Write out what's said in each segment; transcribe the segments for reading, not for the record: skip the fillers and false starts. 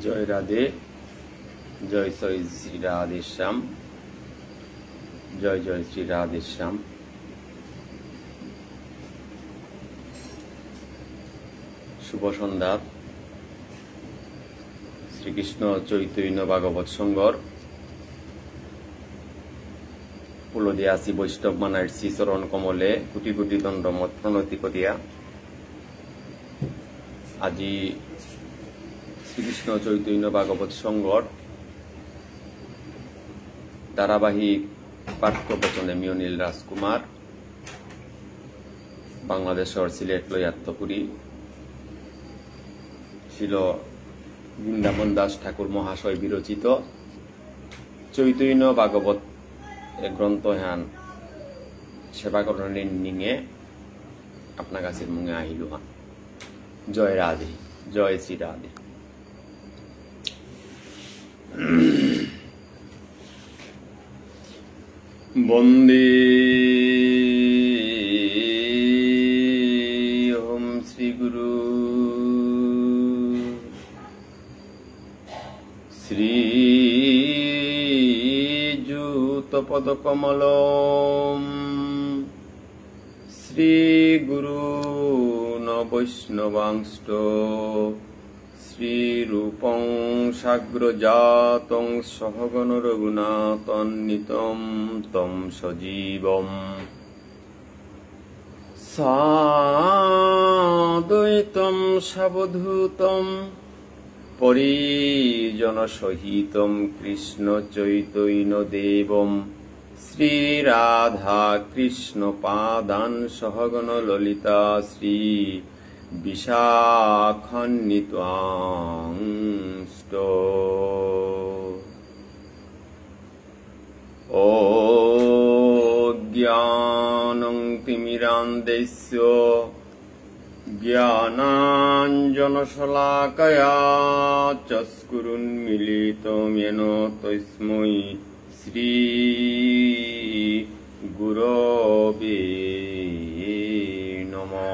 জয় রাধে, জয় জয় শ্রী রাধে শ্যাম, জয় জয় শ্রী রাধে শ্যাম। শুভ সন্ধ্যা। শ্রীকৃষ্ণ চৈতন্য ভাগবত সংঘর পুলদিয়াসী বৈষ্ণব মানার শ্রীচরণ কমলে কোটি কোটি দণ্ডমত প্রণতি করিয়া আজি শ্রীকৃষ্ণ চৈতন্য ভাগবত সংঘর ধারাবাহিক পাঠ্য বচনে মিয়নীল রাজকুমার বাংলাদেশের সিলেট লয়াত্তপুরী ছিল বৃন্দাবন দাস ঠাকুর মহাশয় বিরচিত চৈতন্য ভাগবত গ্রন্থ হ্যান সেবাকরণের নিঙে আপনার কাছের মুঙে আহিল হান। জয় রাধে, জয় শ্রী রাধে। বন্দে ওম শ্রী গুরু শ্রীযুতপদ কমলম শ্রী গুরু ন বৈষ্ণবাংষ্ট শ্রীরূপং সাগ্রজাতং সহগণ রঘুনাথান্বিতং তং সজীবম সাদ্বৈতং সাবধূতং পরিজন সহিতং কৃষ্ণ চৈতন্য দেবম শ্রীরাধা কৃষ্ণ পাদান সহগণ ললিতা শ্রী বিশাখান্বিতাংষ্ট অজ্ঞানং তিমিরান্ধস্য জ্ঞানাঞ্জনশলাকয়া চক্ষুरुन्मीलितं येन তস্मै শ্রী গুরবে নমঃ।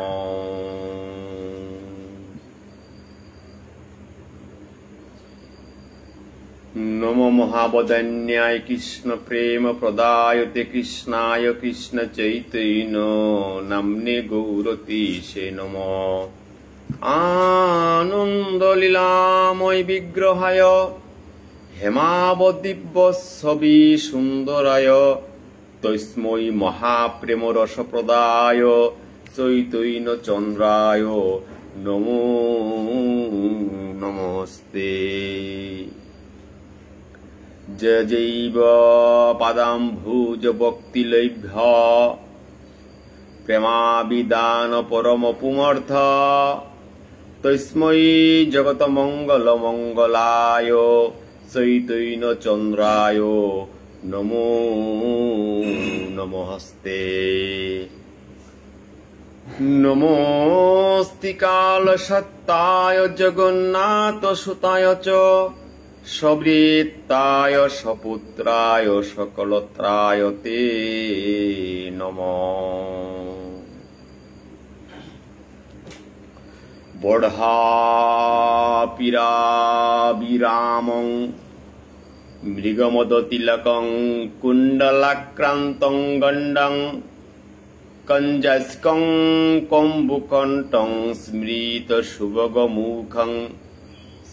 নমো মহাবদান্যায় কৃষ্ণ প্রেম প্রদায়তে কৃষ্ণায় কৃষ্ণ চৈতন্য নাম্নে গৌরতীশে নমঃ। আনন্দ লীলাময় বিগ্রহায় হেমাবদিব্য ছবি সুন্দরায় তস্मै মহাপ্রেম রস প্রদায় চৈতন্য চন্দ্রায় নমো নমস্তে। জৈব পাদাম্ভুজ ভক্তিলৈভ্য প্রেমাবিদান পরম পুমর্থ তস্मै জগত মঙ্গল মঙ্গলায় চৈতন্য চন্দ্রায় নমো নমস্তে। নমস্তি কাল সত্তায় জগন্নাথ সুতায় চ সবৃত্তায় সপুত্রায় সকলত্রায় তে নমঃ। বঢ়াপিরাবিরামং মৃগমদতিলকং কুণ্ডলাক্রান্তং গণ্ডং কঞ্জস্কং কম্বুকণ্ঠং স্মৃত সুভগমুখং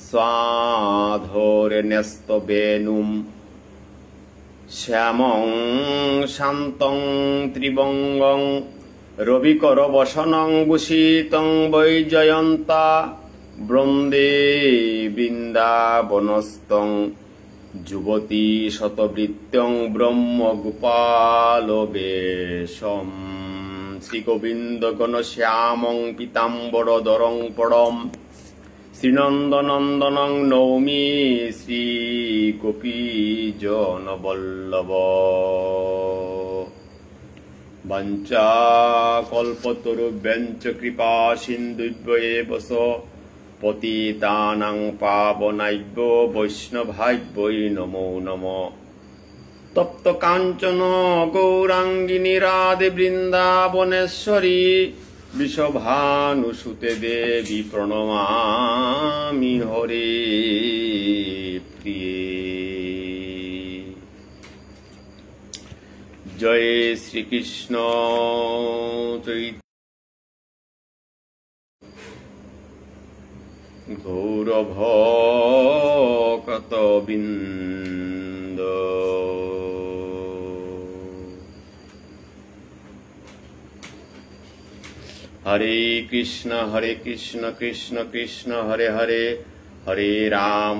স্বাধোর্যস্তবেনুম শ্যামং শান্তং ত্রিবঙ্গং রবিকর বসনং ভূষিতং বৈজয়ন্তা বন্দে বৃন্দাবনস্থং যুবতী শতবৃত্যং ব্রহ্মগোপালবেশম শ্রীগোবিন্দ গণশ্যামং পীতাম্বরধরং পরম শ্রীনন্দনন্দনং নৌমি শ্রীগোপীজনবল্লভ। বাঞ্ছাকল্পতরুভ্যশ্চ কৃপা সিন্ধুভ্যেব পতিতানাং পাবনাভ্যো বৈষ্ণবাভ্যো নমো নমঃ। তপ্ত কাঞ্চন গৌরাঙ্গিনী রাধে বৃন্দাবনেশ্বরী বিষভানুসুতে দেবী প্রণমামি হরে প্রিয়ে। জয় শ্রীকৃষ্ণ গৌরভক্তবৃন্দ। হরে কৃষ্ণ কৃষ্ণ কৃষ্ণ হরে হরে, হরে রাম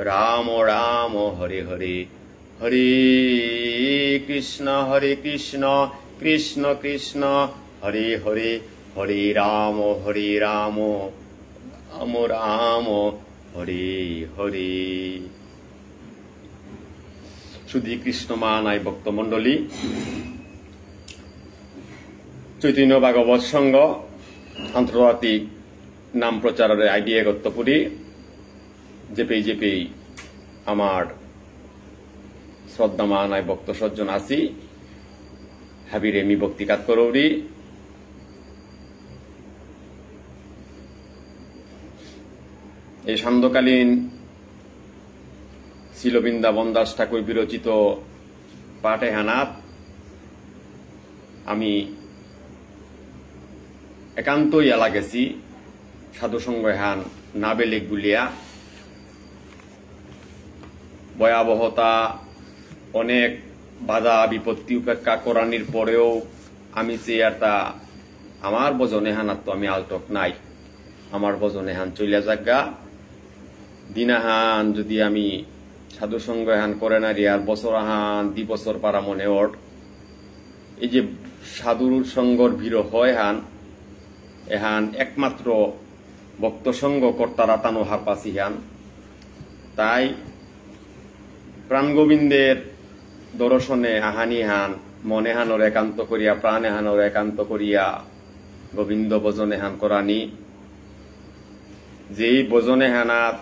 রাম রাম হরে হরে, হরে কৃষ্ণ কৃষ্ণ কৃষ্ণ হরে হরে, হরে রাম রাম রাম হরে হরে। শুধু কৃষ্ণ মানায় ভক্তমণ্ডলী, চৈতন্য ভাগবত সংঘ আন্তর্জাতিক নাম প্রচারের আইডিয়া গত্তপুরী জেপি আমার শ্রদ্ধা মানায় ভক্ত সজ্জন আছি হাবিরে মি ভক্তিকাত করৌরি। এই সান্ধ্যকালীন ছিল বৃন্দাবন দাস ঠাকুর বিরচিত পাঠে হানাত আমি একান্তই এলা গেছি সাধুসঙ্গ হান না বেলেগ গুলিয়া। ভয়াবহতা অনেক বাধা বিপত্তি উপেক্ষা করানির পরেও আমি চেয়ারটা আমার বজনে হানাত তো আমি আলটক নাই, আমার বজনে হান চলিয়া যাগা। দিনাহান যদি আমি সাধুসঙ্গ হান করে না রিয়ার বছর হান 2 বছর পারা মনে ওর এই যে সাধুর সঙ্গর ভিড় হয় হান এহান একমাত্র ভক্ত সঙ্গ কর্তারা তানো হারপাসি হান। তাই প্রাণ গোবিন্দের দর্শনে আহানি হান মনে হানর একান্ত করিয়া প্রাণে হানর একান্ত করিয়া গোবিন্দ ভজনে হান করানি। যেই ভজনে হানাত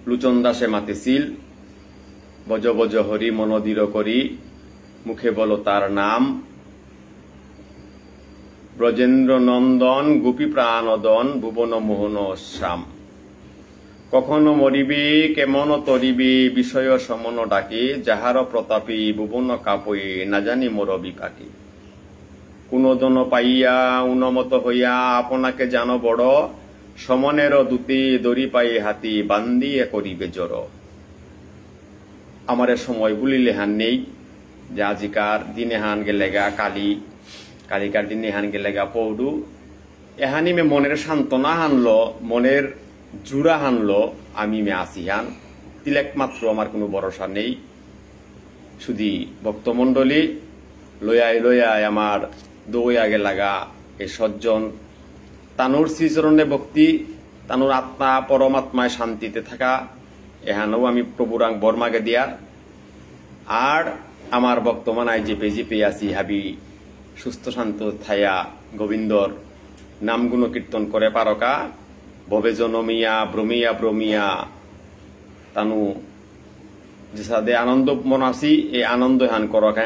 লুচন দাসে মাতেছিল, বজ বজ হরি মনদীর করি মুখে বলো তার নাম, ব্রজেন্দ্র নন্দন গোপী প্রাণদন ভুবন মোহন শ্যাম। কখনো মরিবি কেমন তরিবি বিষয় সমন ডাকি, যাহার প্রতাপী ভুবন কাপই না জানি মোর বিপাকি। কোন জন পাইয়া উন্মত হইয়া আপনাকে জানো বড়, সমনের দূতি দড়ি পাই হাতি বান্দিয়ে করিবে জড়। আমারে সময় বলিলে হান নেই যে আজিকার দিনে হান গেলেগা কালিকার দিনে হান গেলেগা পৌডু। এহানি মে মনের সান্ত্বনা হানলো, মনের জুড়া হানলো, আমি মে আসি হান তিলেক মাত্র আমার কোনো ভরসা নেই। শুধু ভক্তমণ্ডলী লয়াই আমার দৌয়া গেলাগা এই সজ্জন তানুর শ্রীচরণে ভক্তি, তানুর আত্মা পরমাত্মায় শান্তিতে থাকা এহানও আমি প্রভুরাং বর্মাকে দিয়ার। আর আমার বর্তমানায় জিপে আসি হাবি সুস্থ শান্ত থাইয়া গোবিন্দর নামগুণ কীর্তন করে পারকা, ভবে জনমিয়া ব্রমিয়া তানু যে সাদে আনন্দ মনাসি এই আনন্দ হান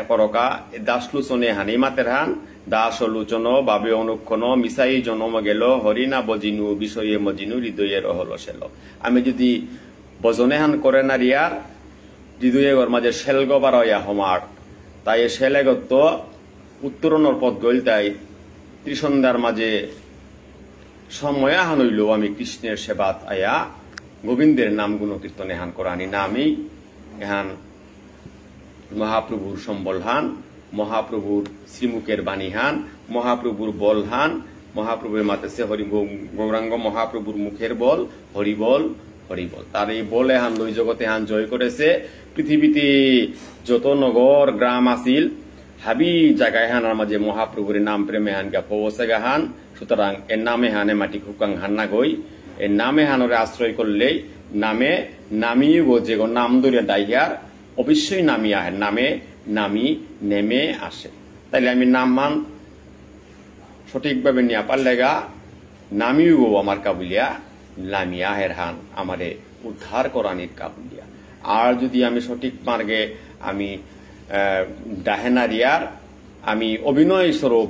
করকা দাসলুচনে হানি মাতের হান দাস লোচন বাবে অনুক্ষণ মিসাই জনম গেল হরিনা বজিনু বিষয়ে মজিনু হৃদয়ে রহল সেল। আমি যদি বজনে হান করে না রিয়ার হৃদয়ে মাঝে শেলগ বারয়া হমার, তাই শেলেগত উত্তরণের পথ গইল। তাই ত্রিসন্ধ্যার মাঝে সময় হান হইল আমি কৃষ্ণের সেবাত আয়া গোবিন্দের নাম গুণ কীর্তনে হান করানি না। আমি এহান মহাপ্রভুর সম্বল হান, মহাপ্রভুর শ্রীমুখের বাণী হান, মহাপ্রভুর বল হান, মহাপ্রভুর মাতেছে হরি গৌরাঙ্গ মহাপ্রভুর মুখের বল হরিবল হরিবল। তার এই বলে হান লই জগতে হান জয় করেছে। পৃথিবীতে যত নগর গ্রাম আসিল হাবি জায়গায় হানার মাঝে মহাপ্রভুর নাম প্রেমে হান গা পৌঁছে গা হান। সুতরাং এর নামে হানে মাটি খুকাং হান না গই, এর নামে হানরে আশ্রয় করলেই নামে নামিয়ে গো যে গো নাম ধরে ডাইয়ার অবশ্যই নামি আহে, নামে নামি নেমে আসে। তাইলে আমি নাম মান সঠিকভাবে নিয়ে পারলেগা নামিও গো আমার কাবুলিয়া লামিয়া হের হান আমারে উদ্ধার করানির কাবুলিয়া। আর যদি আমি সঠিক মার্গে আমি ডাহেনারিয়ার আমি অভিনয় স্বরূপ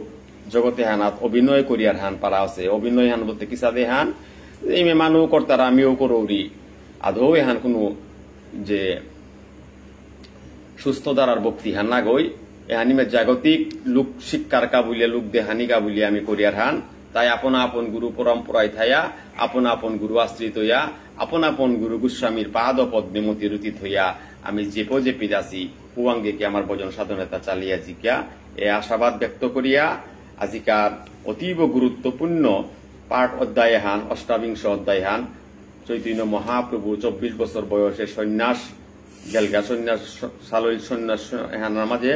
জগতে হানাত অভিনয় করিয়ার হান পারা আছে অভিনয় হান বলতে কিসাদে হান এই মেমানু কর্তারা আমিও করৌরি আদৌ এহান কোনো যে সুস্থ দ্বারার বক্তি হান না গই এহানিমে জাগতিক লোক শিক্ষার কাবুলিয়া লোক দেহানি কাবুলিয়া আমি করিয়ার হান তাই আপন আপন গুরু পরম্পরায় থাইয়া আপন আপন গুরু আশ্রিত হইয়া আপন আপন গুরু গোস্বামীর পাদ পদ্মে মতিরুতিত হইয়া আমি জেপো জেপি যাচ্ছি পুয়াঙ্গেকে আমার ভজন সাধনতা চালিয়া জিকিয়া এ আশাবাদ ব্যক্ত করিয়া আজিকার অতীব গুরুত্বপূর্ণ পাঠ অধ্যায় হান অষ্টাবিংশ অধ্যায় হান চৈতন্য মহাপ্রভু 24 বছর বয়সে সন্ন্যাস গেলগা সন্ন্যাস সালই সন্ন্যাস হানার মাঝে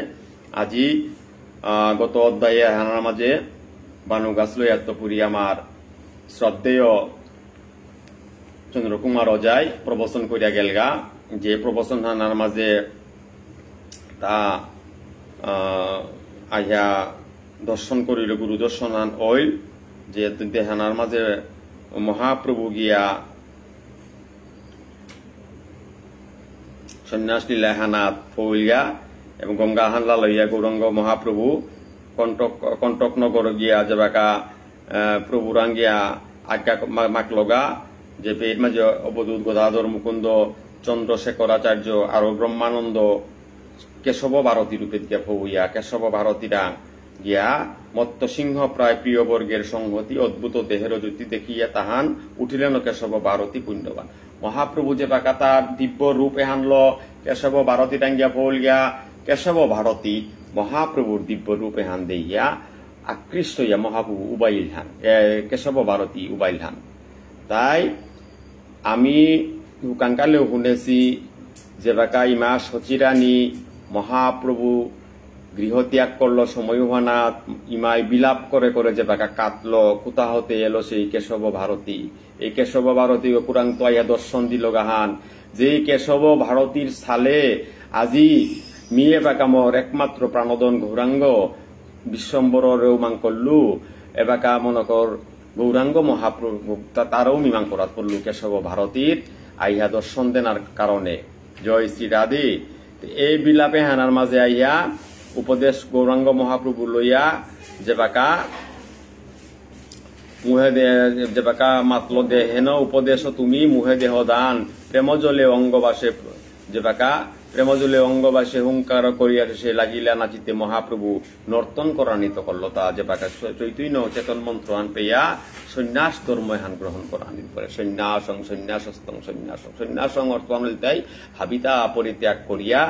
আজি গত অধ্যায়ে হানার মাঝে বানুগাছ লয়াত্তপুরী আমার শ্রদ্ধেয় চন্দ্রকুমার অজয় প্রবচন করিয়া গেলগা যে প্রবচন হানার মাঝে তা আইয়া দর্শন করিল গুরু দর্শন ওইল যে দেহানার মাঝে মহাপ্রভু গিয়া সন্ন্যাস লীলা হানাত ফৌলিয়া এবং গঙ্গা হানলা লইয়া গৌরঙ্গ মহাপ্রভু কণ্টক নগর গিয়া যেবাকা প্রভুরাঙ্গিয়া আজ্ঞা মাকলগা যে পেট মাঝে অবধূত গদাধর মুকুন্দ চন্দ্রশেখরাচার্য আরো ব্রহ্মানন্দ কেশব ভারতী রূপে গিয়া ফৌইয়া কেশব ভারতীরা গিয়া মত্ত সিংহ প্রায় প্রিয় বর্গের সংহতি অদ্ভুত দেহের জ্যোতি দেখিয়া তাহান উঠিলেন কেশব ভারতী পুণ্যবান মহাপ্রভু যে বাকা তার দিব্য রূপ এহানল কেশব ভারতী টাঙ্গিয়া ফৌল গিয়া কেশব ভারতী মহাপ্রভুর দিব্য রূপ এহান দেইয়া আকৃষ্ট হইয়া মহাপ্রভু উবাইল হান কেশব ভারতী উবাইল হান তাই আমি হুকাঙ্কালেও শুনেছি যে বাকা ইমা সচিরানী মহাপ্রভু গৃহত্যাগ করলো সময় হওয়া ইমাই বিলাপ করে করে যে বাকা কাটলো কোথা হতে এলো সেই কেশব ভারতী এই কেশব ভারতী কুরান্ত আইয়া দর্শন দিল গাহান যে কেশব ভারতীর সালে আজি মিয়ে বাকামর একমাত্র প্রাণদন গৌরাঙ্গ বিশ্বম্বর রেউমাং করলু এবাকা মনকর গৌরাঙ্গ মহাপ্রভু তারও মীমাং করাত করলু কেশব ভারতীর আইয়া দর্শন দেনার কারণে জয় শ্রী রাধে এই বিলাপে হানার মাঝে আইয়া উপদেশ গৌরাঙ্গ মহাপ্রভু লইয়া যেবাকা মুহে যেবাকা মাতল দে হেন উপদেশ তুমি মুহে দেহ দান প্রেম জলে অঙ্গবাসে যেবাকা প্রেম জলে অঙ্গবাসে হুঙ্কার করিয়া সে লাগিলা নাচিতে মহাপ্রভু নর্তন করানিত করল তা যেবাকা চৈতন্য চেতন মন্ত্র হান পেয়া সন্ন্যাস ধর্ম হান গ্রহণ করানিত করে সন্ন্যাসং সন্ন্যাসস্তং সন্ন্যাসং সন্ন্যাসং অর্থ তাই হাবিতা পরিত্যাগ করিয়া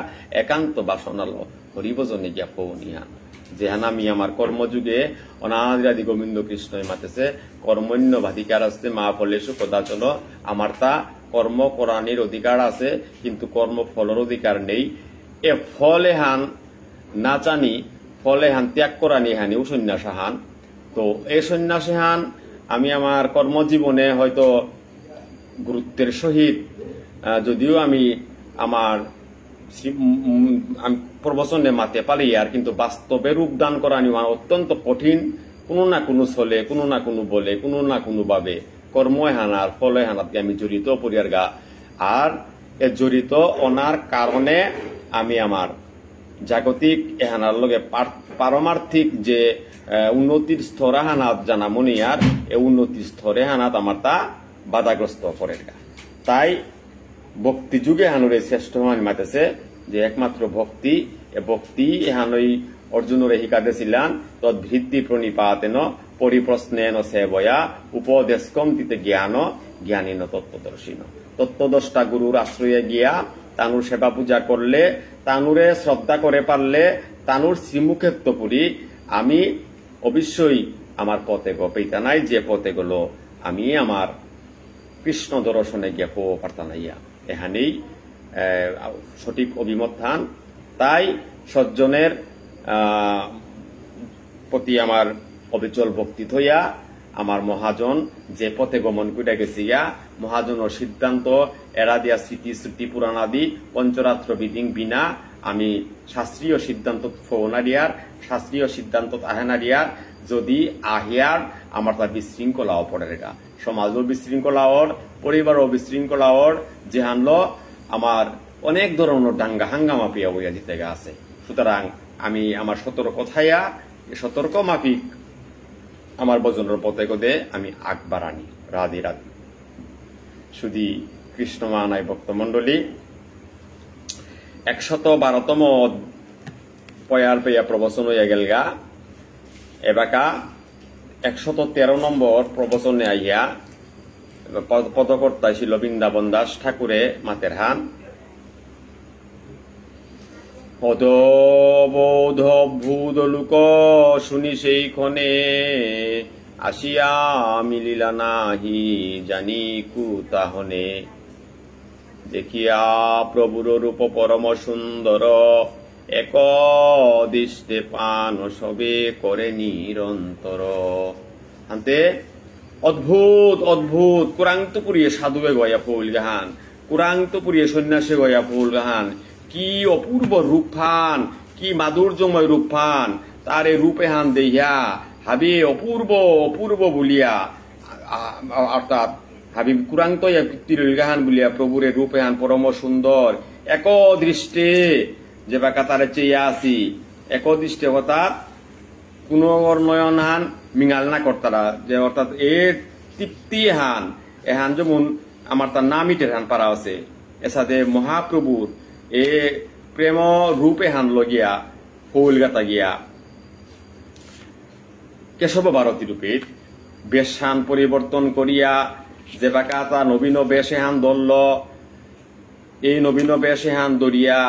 একান্ত বাসনাল হরিভজনে গিয়া পৌনিহান যেহান আমি আমার কর্মযুগে অনাদিরাদি গোবিন্দ কৃষ্ণই মাতেছে কর্মণ্য ভাধিকার আসতে মা ফলেশু কদাচল আমার তা কর্ম করানির অধিকার আছে কিন্তু কর্ম ফলের অধিকার নেই এ ফলে হান না জানি ফলে হান ত্যাগ করানি হানিও সন্ন্যাস হান তো এই সন্ন্যাসে হান আমি আমার কর্মজীবনে হয়তো গুরুত্বের সহিত যদিও আমি আমার প্রবচনে মাতে পারি আর কিন্তু বাস্তবে রূপদান করা অত্যন্ত কঠিন কোনো না কোনো ছলে কোনো না কোনো বলে কোনো না কোনো ভাবে কর্ময় হানার ফলে হানাতে আমি জড়িত পরিয়ার গা আর এ জড়িত অনার কারণে আমি আমার জাগতিক এহানার লগে পারমার্থিক যে উন্নতির স্তরে হানাত জানা মনি আর এই উন্নতির স্তরে হানাত আমার তা বাধাগ্রস্ত পরের গা তাই ভক্তি যুগে হানুরে শ্রেষ্ঠ মান মাতেছে যে একমাত্র ভক্তি এ ভক্তি এহানই অর্জুনরে শিকাদেছিলান তদ্ভিত্তি প্রণিপাতেন পরিপ্রশ্নেন সেবয়া উপদেশকম তিতে জ্ঞান জ্ঞানীন তত্ত্বদর্শীন তত্ত্বদষ্টা গুরুর আশ্রয়ে গিয়া তানুর সেবা পূজা করলে তানুরে শ্রদ্ধা করে পারলে তানুর শ্রীমুখেত্ব পুরি আমি অবশ্যই আমার পথে গপেইতা নাই যে পথে গেল আমি আমার কৃষ্ণ দর্শনে গিয়া পো পারতানাইয়া এহানেই সঠিক অভিমত থান তাই সজ্জনের প্রতি আমার অবিচল ভক্তি থইয়া আমার মহাজন যে পথে গমন করে গেছি ইয়া মহাজনের সিদ্ধান্ত এরা দিয়া স্মৃতি স্মৃতি পুরাণ আদি পঞ্চরাত্র বিধিং বিনা আমি শাস্ত্রীয় সিদ্ধান্ত ফৌনারিয়ার শাস্ত্রীয় সিদ্ধান্ত আহেনারিয়ার যদি আহিয়ার আমার তা বিশৃঙ্খলাও পড়ে রেখা সমাজও বিশৃঙ্খলাওর পরিবারও বিশৃঙ্খলাওর যে হানলো আমার অনেক ধরনের ডাঙ্গা হাঙ্গামা পিয়া বইয়া দিতে আছে সুতরাং আমি আমার সতর্ক থাইয়া সতর্ক মাফিক আমার বজনের পথে কদে আমি আগ বাড়ানি রাধে রাধে। শুধু কৃষ্ণমানাই ভক্তমন্ডলী 112তম পয়ার পেয়া প্রবচন হইয়া গেলগা। এবাকা 113 নম্বর প্রবচনে আইয়া পদকর্তা ছিল বৃন্দাবন দাস ঠাকুরে মাতের হান। অদবোধ ভূত লোক শুনি সেইক্ষণে আসিয়া মিলিলা নাহি জানি কুতাহনে। দেখিয়া প্রভুর রূপ পরম সুন্দর এক দৃষ্টে পান সবে করে নিরন্তর। হান্তে অদ্ভুত অদ্ভুত কুরান্ত পুরিয়ে সাধুবে গয়া ফুল গাহান, কুরান্ত পুরিয়ে সন্ন্যাসে গয়া ফুল গাহান। কি অপূর্ব রূপফান, কি মাধুর্যময় রূপফান, তার এই রূপে হান দেহিয়া হাবি অপূর্ব অপূর্ব বলিয়া অর্থাৎ হাবি কুরান্ত গাহান বলিয়া প্রভুরে রূপে হান পরম সুন্দর এক দৃষ্টে যে বাকা তারে চেয়ে আসি। এক দৃষ্টে অর্থাৎ কোন নয়ন হান মিঙাল না করতারা, যে অর্থাৎ এ তৃপ্তি হান এহান যেমন আমার তার নামিটের হান পারা আছে। এর সাথে মহাপ্রভুর এ প্রেম রূপে হান লগিয়া ফুল গাতা গিয়া কেশব ভারতী রূপের বেশান পরিবর্তন করিয়া যে বাকা তা নবীন বেশে হান ধরল। এই নবীন বেশে হান ধরিয়া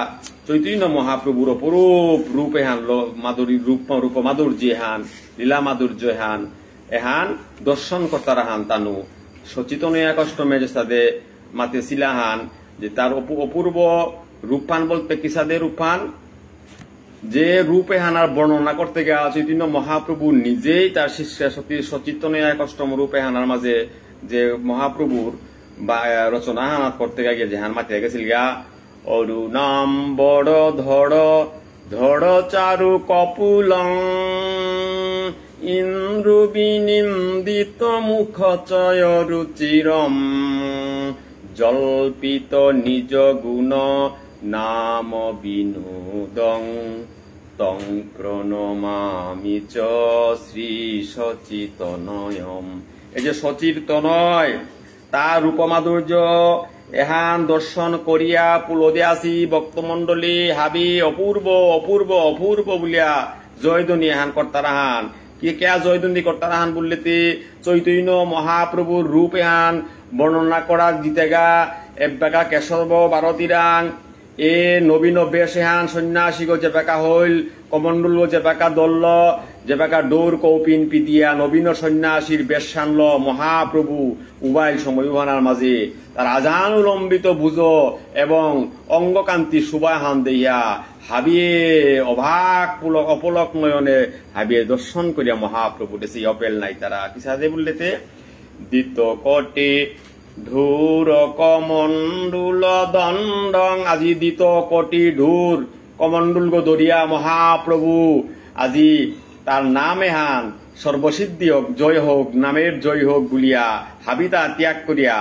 চৈতন্য মহাপ্রভুর অপরূপ রূপে হান মাধুরী রূপ মাধুর্য হান লীলা মাধুর্য হান এহান দর্শন কর্তারা হান তানু সচেতন অষ্টমে যে সাদে মাতে শিলাহান যে তার অপূর্ব রূপপান বলতে কি সাদে রূপপান যে রূপে হানার বর্ণনা করতে গিয়া চৈতন্য মহাপ্রভু নিজেই তার শিষ্য সচেতন অষ্টম রূপে হানার মাঝে যে মহাপ্রভুর বা রচনা হানাত করতে গিয়ে যে হান মাতিয়ে গেছিল গা। অরু নাম বড় ধড় ধড় চারু কপুলং ইন্দ্রু বিনিন্দিত মুখ চয় রুচিরম জল্পিত নিজ গুণ নাম বিনোদং তং প্রণমামি চ শ্রী সচিতনয়ম। এই যে সচিতনয় তার রূপমাধুর্য এহান দর্শন করিয়া পুলদে আসি ভক্তমন্ডলী হাবি অপূর্ব অপূর্ব অপূর্ব বলিয়া জয়ধ্বনি এহান কর্তারাহান। কি কে জয়ধ্বনি কর্তারাহান বললেতে চৈতন্য মহাপ্রভুর রূপ এহান বর্ণনা করা দিতেগা এবাকা কেশব ভারতীরাং এ নবীন বেশ এহান সন্ন্যাসী গো যে বেকা হইল কমণ্ডল গো যে বেকা দল্ল যে বেকা দৌর কৌপিন পিদিয়া নবীন সন্ন্যাসীর বেশ আনল মহাপ্রভু উবাইল সময় উহানার মাঝে তার আজানুলম্বিত বুঝো এবং অঙ্গকান্তি সুবাহান দেইয়া হাবিয়ে অভাগ পুলক অপলক নয়নে হাবিয়ে দর্শন করিয়া মহাপ্রভু দেশে অপেল নাই তারা কি সাথে বললেতে দিত কোটি ধূর কমণ্ডুল দণ্ডং। আজি দিত কোটি ধূর কমণ্ডুল গো দরিয়া মহাপ্রভু আজি তার নাম এহান সর্বসিদ্ধি হোক জয় হোক নামের জয় হোক বলিয়া হাবিতা ত্যাগ করিয়া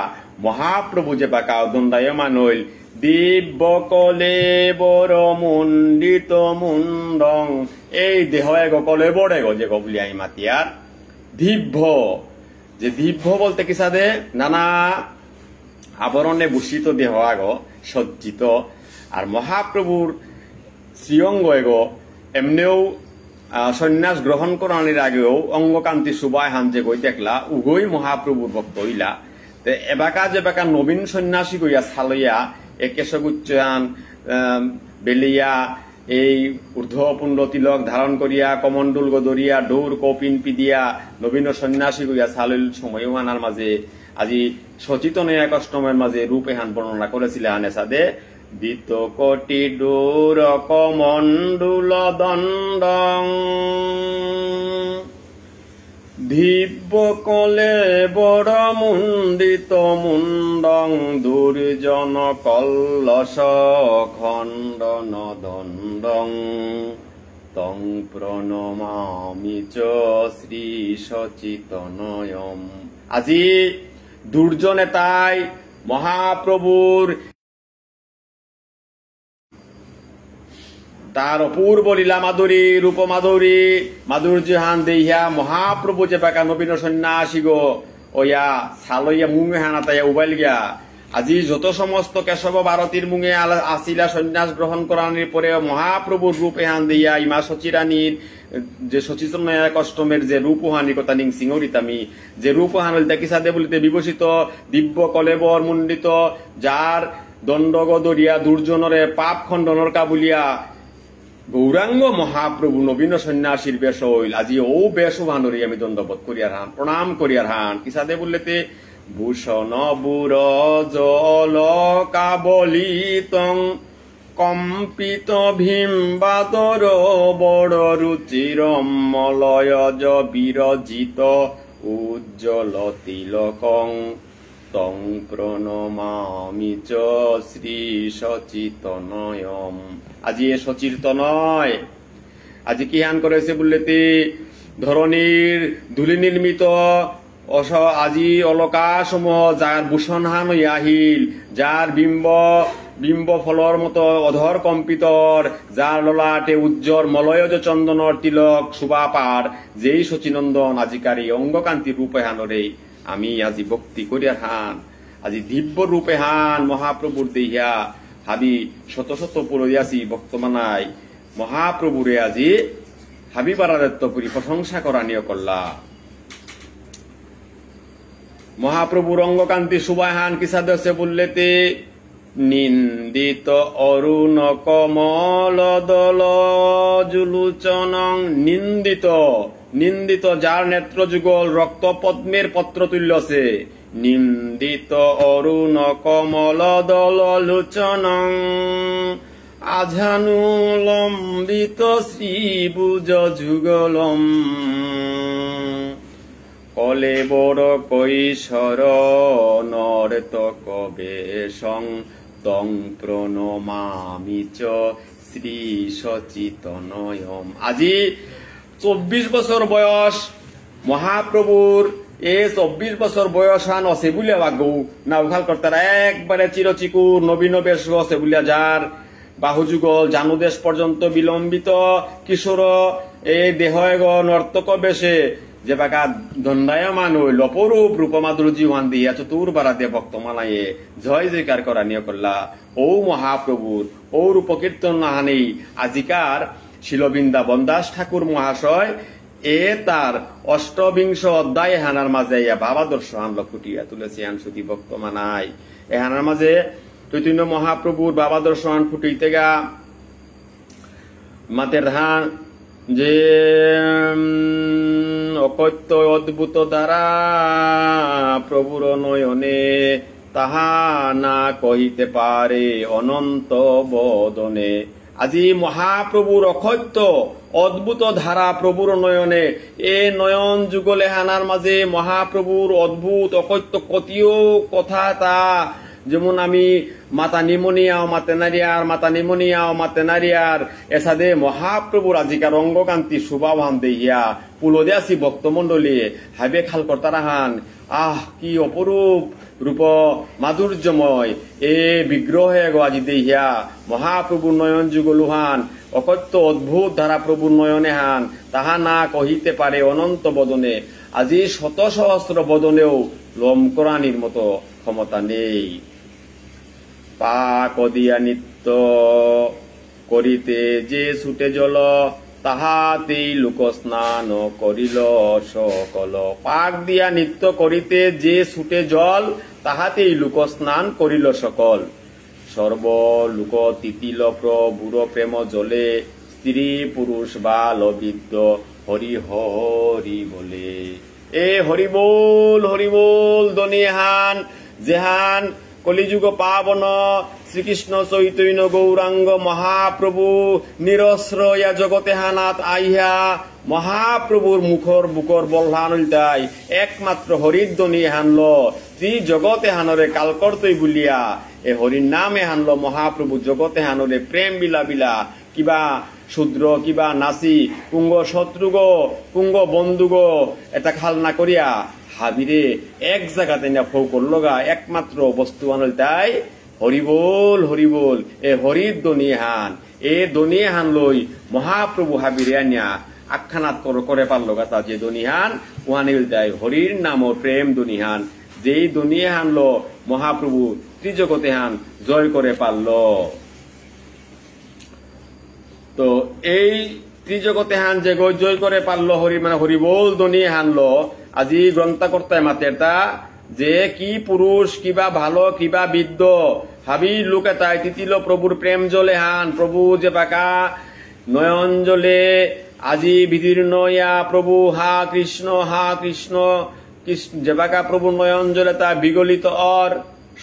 মহাপ্রভু যে বাকা দণ্ডায়মান হইল। দিব্য কলে বড় মুন্ডিত মুন্ডং এই দেহ এগো কলে বড় এগো যে গো বলিয়া মাতিয়ার দিব্য যে দিব্য বলতে কি সাদে নানা আবরণে ভূষিত দেহ আগো সজ্জিত আর মহাপ্রভুর শ্রীঅঙ্গ এগো এমনিও সন্ন্যাস গ্রহণ করানোর আগেও অঙ্গকান্তি সুবাই হান যে গই দেখলা উভয় মহাপ্রভুর ভক্ত হইলা। এবাকা যে বাকা নবীন সন্ন্যাসী গইয়া ছালইয়া এ কেশগুচ্ছান বেলিয়া এই ঊর্ধ্বপুণ্ড তিলক ধারণ করিয়া কমণ্ডল গদরিয়া দৌর কৌপিন পিদিয়া নবীন সন্ন্যাসী গইয়া ছালইল সময় আনার মাঝে আজি সচেতন এক অষ্টমের মাঝে রূপে হান বর্ণনা করেছিল হানে সাদে দিত কোটি দৌর কমণ্ডল দণ্ডং দিব্য কলে বড় মুন্ডিত মুন্ডং দুর্জন কল্লস খণ্ডন দণ্ডং তং প্রণমামি চ শ্রী সচিতনয়ম। আজি দুর্জনে তাই মহাপ্রভুর তার অপূর্ব লীলা মাধুরী রূপ মাধুরী মাধুর্য হান দেইয়া মহাপ্রভু যে পাকা নবীন সন্ন্যাসী গো ওয়া সালইয়া মুঙে হানা তাইয়া উবাইল গিয়া আজি যত সমস্ত কেশব ভারতীর মুঙে আসিলা সন্ন্যাস গ্রহণ করানোর পরে মহাপ্রভুর রূপে হান দিয়া ইমা সচিরানীর যে সচেতন কষ্টমের যে রূপহানি কথা নিং সিংহরিতামি যে রূপহান কিসাদে বলিতে বিভূষিত দিব্য কলেবর মুন্ডিত যার দণ্ডগ দরিয়া দুর্জনরে পাপ খণ্ডনর কাবুলিয়া গৌরাঙ্গ মহাপ্রভু নবীন সন্ন্যাসীর বেশ হইল আজি ও বেশ ভানরি আমি দণ্ডবোধ করিয়ার হান প্রণাম করিয়ার হান কিসাদে বললেতে ভূষণ বুর জল কাবলিতং কম্পিত ভীম বাদর বড় রুচির মলয়জ বিরজিত উজ্জ্বল তিলকং তং প্রণমামি চ শ্রী সচিতনয়ম। আজি এ সচিতনয় আজি কি হান করেছে বললেতে ধরনীর ধুলি নির্মিত আজি অলকাসমূহ যার ভূষণ হান আহিল যার বিম্ব ফলর মতো অধর কম্পিতর যার ললাটে উজ্জ্বল মলয়জ চন্দনর তিলক শুভাপার যেই সচিনন্দন আজিকারী অঙ্গকান্তি রূপে হানরে আমি আজি ভক্তি করিয়ার হান আজি দিব্য রূপে হান মহাপ্রভুর দেহিয়া হাবি শত শত পুরোয়াসী বর্তমানাই মহাপ্রভুরে আজি হাবি বারাদত্ত পুরী প্রশংসা করা নিয় করলা মহাপ্রভুর অঙ্গকান্তি শুভাহান কিসাদে বললেতে নিন্দিত অরুণ কমল দল জুলুচনং নিন্দিত নিন্দিত যার নেত্র যুগল রক্ত পদ্মের পত্র তুল্যছে নিন্দিত অরুণ কমল দল লোচনং আঝানু লম্বিত শ্রীভুজ যুগলম কলেবর কৈশর নর্তক বেশং তং প্রণমামি চ শ্রী সচিতনয়ম। আজি 24 বছর বয়স মহাপ্রভুর এ 24 বছর বয়স হান অসে বুলিয়া বাগৌ না উখাল কর্তারা একবারে চিরচিকুর নবীন বেশ অসে বুলিয়া যার বাহুযুগল জানুদেশ পর্যন্ত বিলম্বিত কিশোর এ দেহগ নর্তক বেশে যে বাকা দণ্ডায়মান হইল অপরূপ রূপমাধুর জীবন দিয়া চতুর বারাতে ভক্তমালায়ে জয় জয়কার করা নিয় করলা ও মহাপ্রভুর ও রূপকীর্তন হানি আজিকার শিলবৃন্দাবন দাস ঠাকুর মহাশয় এ তার অষ্টবিংশ অধ্যায় হানার মাঝে ভাবাদর্শ হানল ফুটিয়া তুলেছে আন সুতি ভক্তমানাই এ হানার মাঝে চৈতন্য মহাপ্রভুর ভাবাদর্শ হান ফুটিতে গা মাতের হান যে অকথ্য অদ্ভুত দ্বারা প্রভুর নয়নে তাহা না কহিতে পারে অনন্ত বদনে। আজি মহাপ্রভুর অকথ্য অদ্ভুত ধারা প্রভুর নয়নে এ নয়ন যুগলে হানার মাঝে মহাপ্রভুর অদ্ভুত অকথ্য কতিও কথা তা যেমন আমি মাতা নিমনিয়াও মাতেনারিয়ার মাতা নিমনিয়াও মাতেনারিয়ার এসাদে মহাপ্রভুর আজিকার অঙ্গকান্তি শুভাবান দেহিয়া পুলদিয়াসী ভক্তমন্ডলী হাবে খাল কর্তারা হান আহ কি অপরূপ রূপ মাধুর্যময় এ বিগ্রহে গো আজি দেহিয়া মহাপ্রভুর নয়ন যুগলুহান অকথ্য অদ্ভুত ধারা প্রভুর নয়নে হান তাহা না কহিতে পারে অনন্ত বদনে। আজি শত সহস্র বদনেও লমকরানির মতো ক্ষমতা নেই। পাক দিয়া নিত্য করিতে যে ছুটে জল তাহাতেই লোক স্নান করিল সকল। পাক দিয়া নিত্য করিতে যে ছুটে জল তাহাতেই লোক স্নান করিল সকল। সর্ব লোক তিতিল প্রভুর প্রেম জলে স্ত্রী পুরুষ বাল বৃদ্ধ হরি হরি বলে। এ হরি বল দনিহান জেহান কলিযুগ পাবন শ্রীকৃষ্ণ চৈতন্য গৌরাঙ্গ মহাপ্রভু নিরশ্রয়া জগতে হানাত আইহা মহাপ্রভুর মুখর বুকর বলহান উল্টাই একমাত্র হরির ধ্বনি হানল শ্রী জগতে হানরে কালকর্তই বুলিয়া এ হরির নামে হানল মহাপ্রভু জগতে হানরে প্রেম বিলা বিলা কিবা শূদ্র কিবা নাসি কুঙ্গ শত্রুগ কুঙ্গ বন্ধুগ এটা খাল না করিয়া হাবিরে এক জায়গাতে না ফৌ করলো গা একমাত্র বস্তু আনল তাই হরিবোল এ হরির ধ্বনি হান এ দনিহান লই মহাপ্রভু হাবিরে আনিয়া আখ্যানাত করে পারল কথা যে দনিহান ওহানিল দেয় হরির নাম ও প্রেম দনিহান, যেই দনিহান লো মহাপ্রভু ত্রিজগতে হান জয় করে পারল। তো এই ত্রিজগতে হান যে জয় করে পারল হরি মানে হরি বল দনিয়ে হানলো। আজি গ্রন্থকর্তায় মাতেরটা যে কি পুরুষ কিবা ভালো কিবা বিদ্য হাবি লোকে তাই তিতিল প্রভুর প্রেম জলে হান, প্রভু যে বাকা নয়ন জলে আজি বিদীর্ণ ইয়া প্রভু হা কৃষ্ণ যে বাকা প্রভু নয়ন জলে তা বিগলিত অর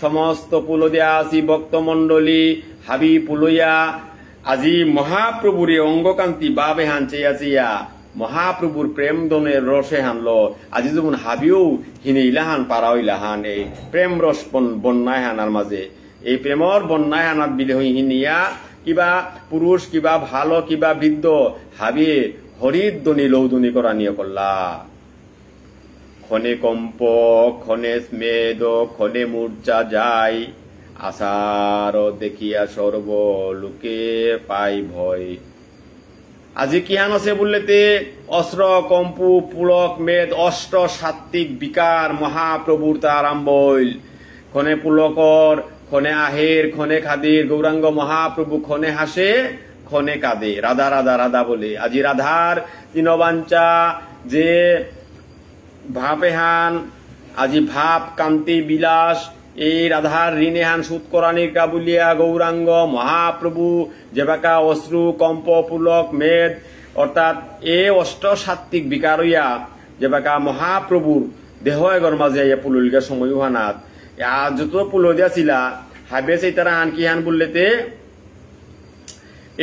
সমস্ত পুলদিয়া আসি ভক্ত মন্ডলী হাবি পুলইয়া আজি মহাপ্রভুরে অঙ্গকান্তি বাবে হান চেয়া মহাপ্রভুর প্রেম দনের রসে হানলো। আজি যেমন হাবিও হিনে ইলাহান পারা ইলাহান এই প্রেম রস বন্যায় হানার মাঝে এই প্রেমর বন্যায় হানাত বিলে হিনিয়া কিবা পুরুষ কিবা ভালো কিবা বৃদ্ধ হাবিয়ে হরির দনি লৌদনি করা নিয়ে করলা। ক্ষণে কম্প ক্ষণে স্মেদ ক্ষণে মূর্ছা যায়, আশার দেখিয়া সর্ব লোকে পাই ভয়। আজি কিহান আছে বললেতে অস্ত্র কম্পু পুলক মেদ অষ্ট সাত্বিক বিকার মহাপ্রভুর তা আরম্ভ হইল। ক্ষণে পুলকর ক্ষণে আহের ক্ষণে খাদির গৌরাঙ্গ মহাপ্রভু ক্ষণে হাসে ক্ষণে কাঁদে, রাধা রাধা রাধা বলে। আজি রাধার তিনবাঞ্চা যে ভাপে হান আজি ভাব কান্তি বিলাস এই রাধার ঋণে হান সুদ করানির কাবুলিয়া গৌরাঙ্গ মহাপ্রভু যেবাকা অশ্রু কম্প পুলক মেদ অর্থাৎ এ অষ্ট সাত্বিক বিকার হইয়া যেবাকা মহাপ্রভুর দেহ এগর মাঝে পুলুলগা সময় হানাত যত পুল দিয়াছিলা হাবে সেই তারা হান কি হান বললেতে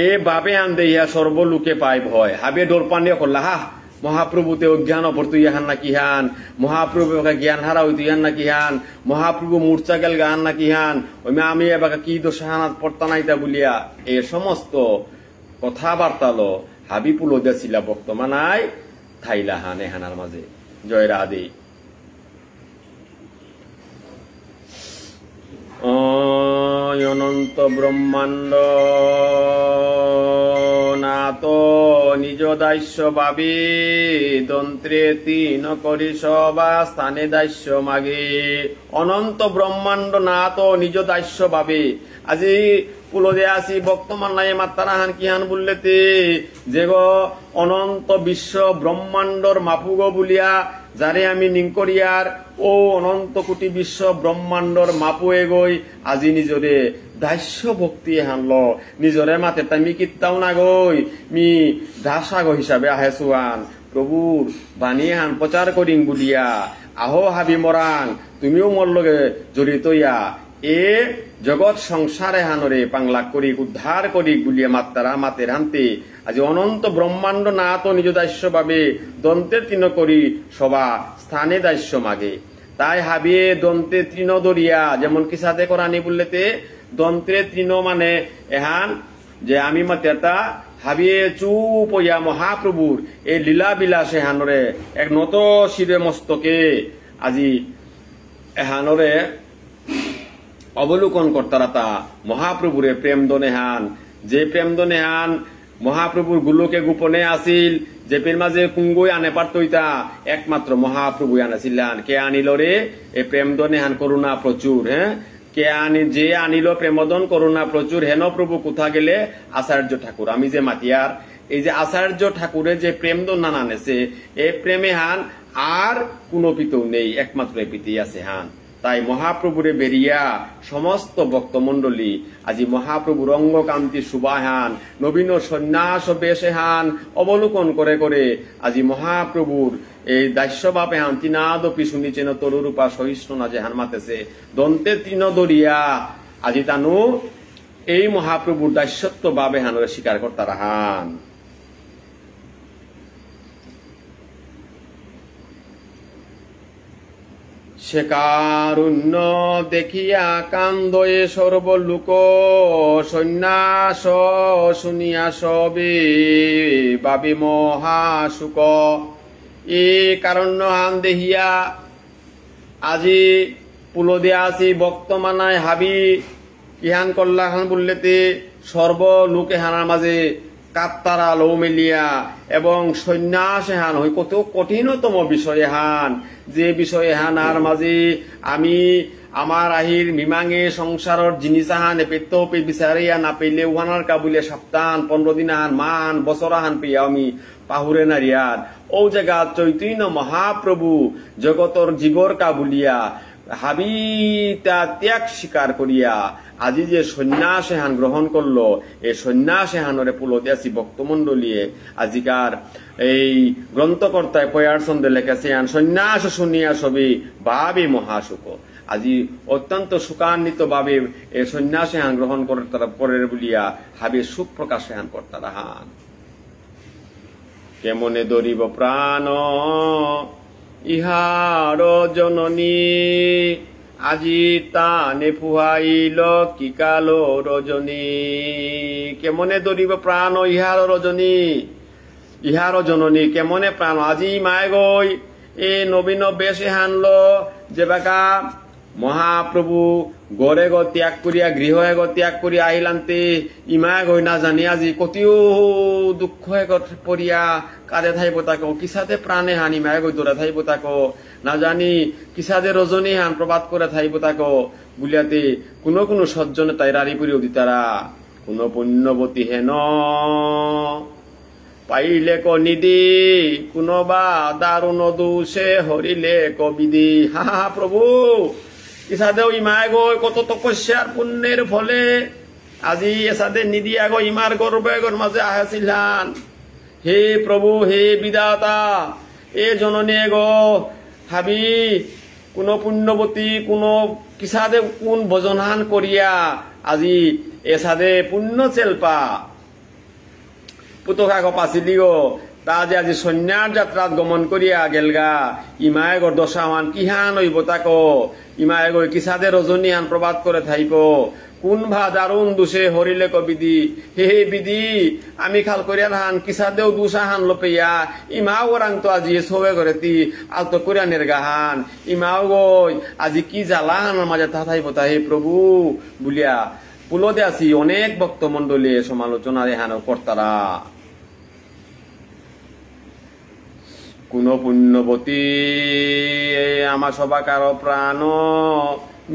এ বাবে আন দেহিয়া সর্বলোকে পাই ভয়। হাবে ডোর পানিয়া করলা হা মহাপ্রভুতে অজ্ঞান অপর তুই হান না কি হান, মহাপ্রভু জ্ঞান হারা হই তুই হান না কি হান, মহাপ্রভু মূর্ছা গেল গান না কি হান, ওই আমি এবার কি দোষ হানাত পড়তা নাইতা বলিয়া এ সমস্ত কথাবার্তা লো হাবি পুলো দিয়াছিলা বর্তমানায় থাইলা হান এ হানার মাঝে। জয় রাধে। অনন্ত ব্রহ্মাণ্ড নাত নিজ দাস্য ভাবি দন্ত্রে তিন করি সবা স্থানে দাস্য মাগে। অনন্ত ব্রহ্মাণ্ড নাত নিজ দাস্য ভাবে আজি পুলদে আসি বর্তমান নাই মাত্রা হান কি হান বললেতে যে গো অনন্ত বিশ্ব ব্রহ্মাণ্ডর মাপুগ বলিয়া যারে আমি নিংকরিয়ার ও অনন্ত কোটি বিশ্ব ব্রহ্মাণ্ডর মাপুয়ে গই আজি নিজরে দাস্য ভক্তি হানল নিজরে মাতে তামি কিত্তাও না গই মি দাসাগ হিসাবে আহে সুয়ান প্রভুর বাণী হান প্রচার করিং বুলিয়া আহো হাবি মরাং তুমিও মোর লগে জড়িত ইয়া এ জগৎ সংসারে হানরে পাংলাক করি উদ্ধার করি গুলিয়া মাত্রা মাতের হানতে আজি অনন্ত ব্রহ্মাণ্ড না তো নিজ দাস্য ভাবে দন্তের তৃণ করি সবা স্থানে দাস্য মাগে। তাই হাবিয়ে দন্তে তৃণ দরিয়া যেমন কি সাথে করানি বললেতে দন্ত্রে তৃণ মানে এহান যে আমি মাতেটা হাবিয়ে চুপ ইয়া মহাপ্রভুর এই লীলা বিলাসে হানরে এক নত শিরে মস্তকে আজি এহানরে অবলোকন কর্তারা তা মহাপ্রভুরে প্রেম দনে হান যে প্রেম দনে হান মহাপ্রভুর গুলোকে গোপনে আসিল যে পের মাঝে কুঙ্গই আনে পারতইতা একমাত্র মহাপ্রভু আনাছিলেন। কে আনিল রে এ প্রেম দনে হান করুণা প্রচুর। হ্যাঁ কে আনি যে আনিল প্রেমদন করুণা প্রচুর হেন প্রভু কোথা গেলে আচার্য ঠাকুর আমি যে মাতিয়ার এই যে আচার্য ঠাকুরের যে প্রেম দন নান আনেছে এ প্রেমে হান আর কোন পিতেও নেই একমাত্র এ পিতেই আছে হান। তাই মহাপ্রভুরে বেরিয়া সমস্ত ভক্তমন্ডলী আজি মহাপ্রভুর অঙ্গকান্তি সুবাহান নবীন সন্ন্যাস বেশে হান অবলোকন করে করে আজি মহাপ্রভুর এই দাস্যভাবে হান তিনাদপি শুনিছেন তরুরূপা সহিষ্ণু না যে হান মাতেছে দন্তে তৃণ দরিয়া আজি তানু এই মহাপ্রভুর দাস্যত্ব ভাবে হানরে স্বীকার কর্তারা হান। সে কারুণ্য দেখিয়া কান্দয়ে সর্বলোক সন্ন্যাস শুনিয়া সবে ভাবি মহাসুখ। এ কারণ্য হান দেহিয়া আজি পুলদে আসি বক্তমানায় হাবি ইহান করলা হান বললেতে সর্বলোক এহানার মাঝে কাত্তারা লৌ মেলিয়া এবং সন্ন্যাস এহান হই কত কঠিনতম বিষয় এহান, যে বিষয় এহানার মাঝে আমি আমার আহির মিমাঙে সংসারের জিনিস আহান এপেত্য বিচারিয়া না পেলে উহানার কাবুলে সপ্তাহ 15 দিন আহান মান বছর আহান পেয়ে আমি পাহুরে নারিয়ার ও জায়গা চৈতন্য মহাপ্রভু জগতর জীবর কাবুলিয়া হাবিতা ত্যাগ স্বীকার করিয়া আজি যে সন্ন্যাস এহান গ্রহণ করলো, এই সন্ন্যাস এহানরে পুলতিয়াসী ভক্তমন্ডলীয়ে আজিকার এই গ্রন্থকর্তায় পয়ার ছন্দে লেখেছে সন্ন্যাস শুনিয়া সবে ভাবে মহাসুখ। আজি অত্যন্ত সুখান্বিত ভাবে এই সন্ন্যাস এহান গ্রহণ করে বলিয়া হাবে সুখ প্রকাশ এহান কর্তারা হান। কেমনে দরিব প্রাণ ইহার জননী, আজি তানে ফুহাইল কি কালো রজনী। কেমনে দরিব প্রাণ ইহার রজনী, ইহার জননী কেমনে প্রাণ আজি মায় গই এ নবীন বেশে হানল যে বাকা মহাপ্রভু গড়ে গ ত্যাগ করিয়া গৃহ এগ ত্যাগ করিয়া আহিলান্তে ইমায় গই না জানি আজি কতিও দুঃখ এগত পড়িয়া কাঁদে থাইব তাকো, কিসাদে প্রাণে হান ইমায় গই দৌড়া থাইব তাকো, না জানি কিসাদে রজনী হান প্রবাদ করে থাইব তাকো বুলিয়াতে কোনো কোনো সজ্জনে তাই রাড়ি পুরিও দিতারা। কোন পুণ্যবতী হেন পাইলে ক নিদি, কোনবা দারুণ দোষে হরিলে কবিদি। হা হা প্রভু ইসাদেও ইমায় গই কত তপস্যার পুণ্যের ফলে আজি এসাদে নিদিয়া গো ইমার গর্বেগর মাঝে আহাছিলান। হে প্রভু হে বিধাতা এ জননী গো ভাবি কোন পুণ্যবতী কোন কিসাদে কোন ভজনহান করিয়া আজি এসাদে পুণ্য চেলপা পুতকা গো পাচিলি গো তা যে আজি সন্ন্যাস যাত্রাত গমন করিয়া গেলগা ইমায় গর দশামান কিহান হইব তাকো, ইমায় গই কিসাদে রজনী হান প্রবাদ করে থাইব। কোন ভা দারুণ দুষে হরিলে কবিদি। হে হে বিধি আমি খাল করিয়া হান কিসাদেও দুষা হান লোপেয়া ইমাও ওরাং তো আজি সবে করে তি আলতো করিয়া নেরগাহান ইমাও গই আজি কি জ্বালা হানার মাঝে তা থাইব তা হে প্রভু বুলিয়া পুলদে আসি অনেক ভক্ত মন্ডলী সমালোচনা রেহানো কর্তারা। কোন পুণ্যবতী আমার সবাকার প্রাণ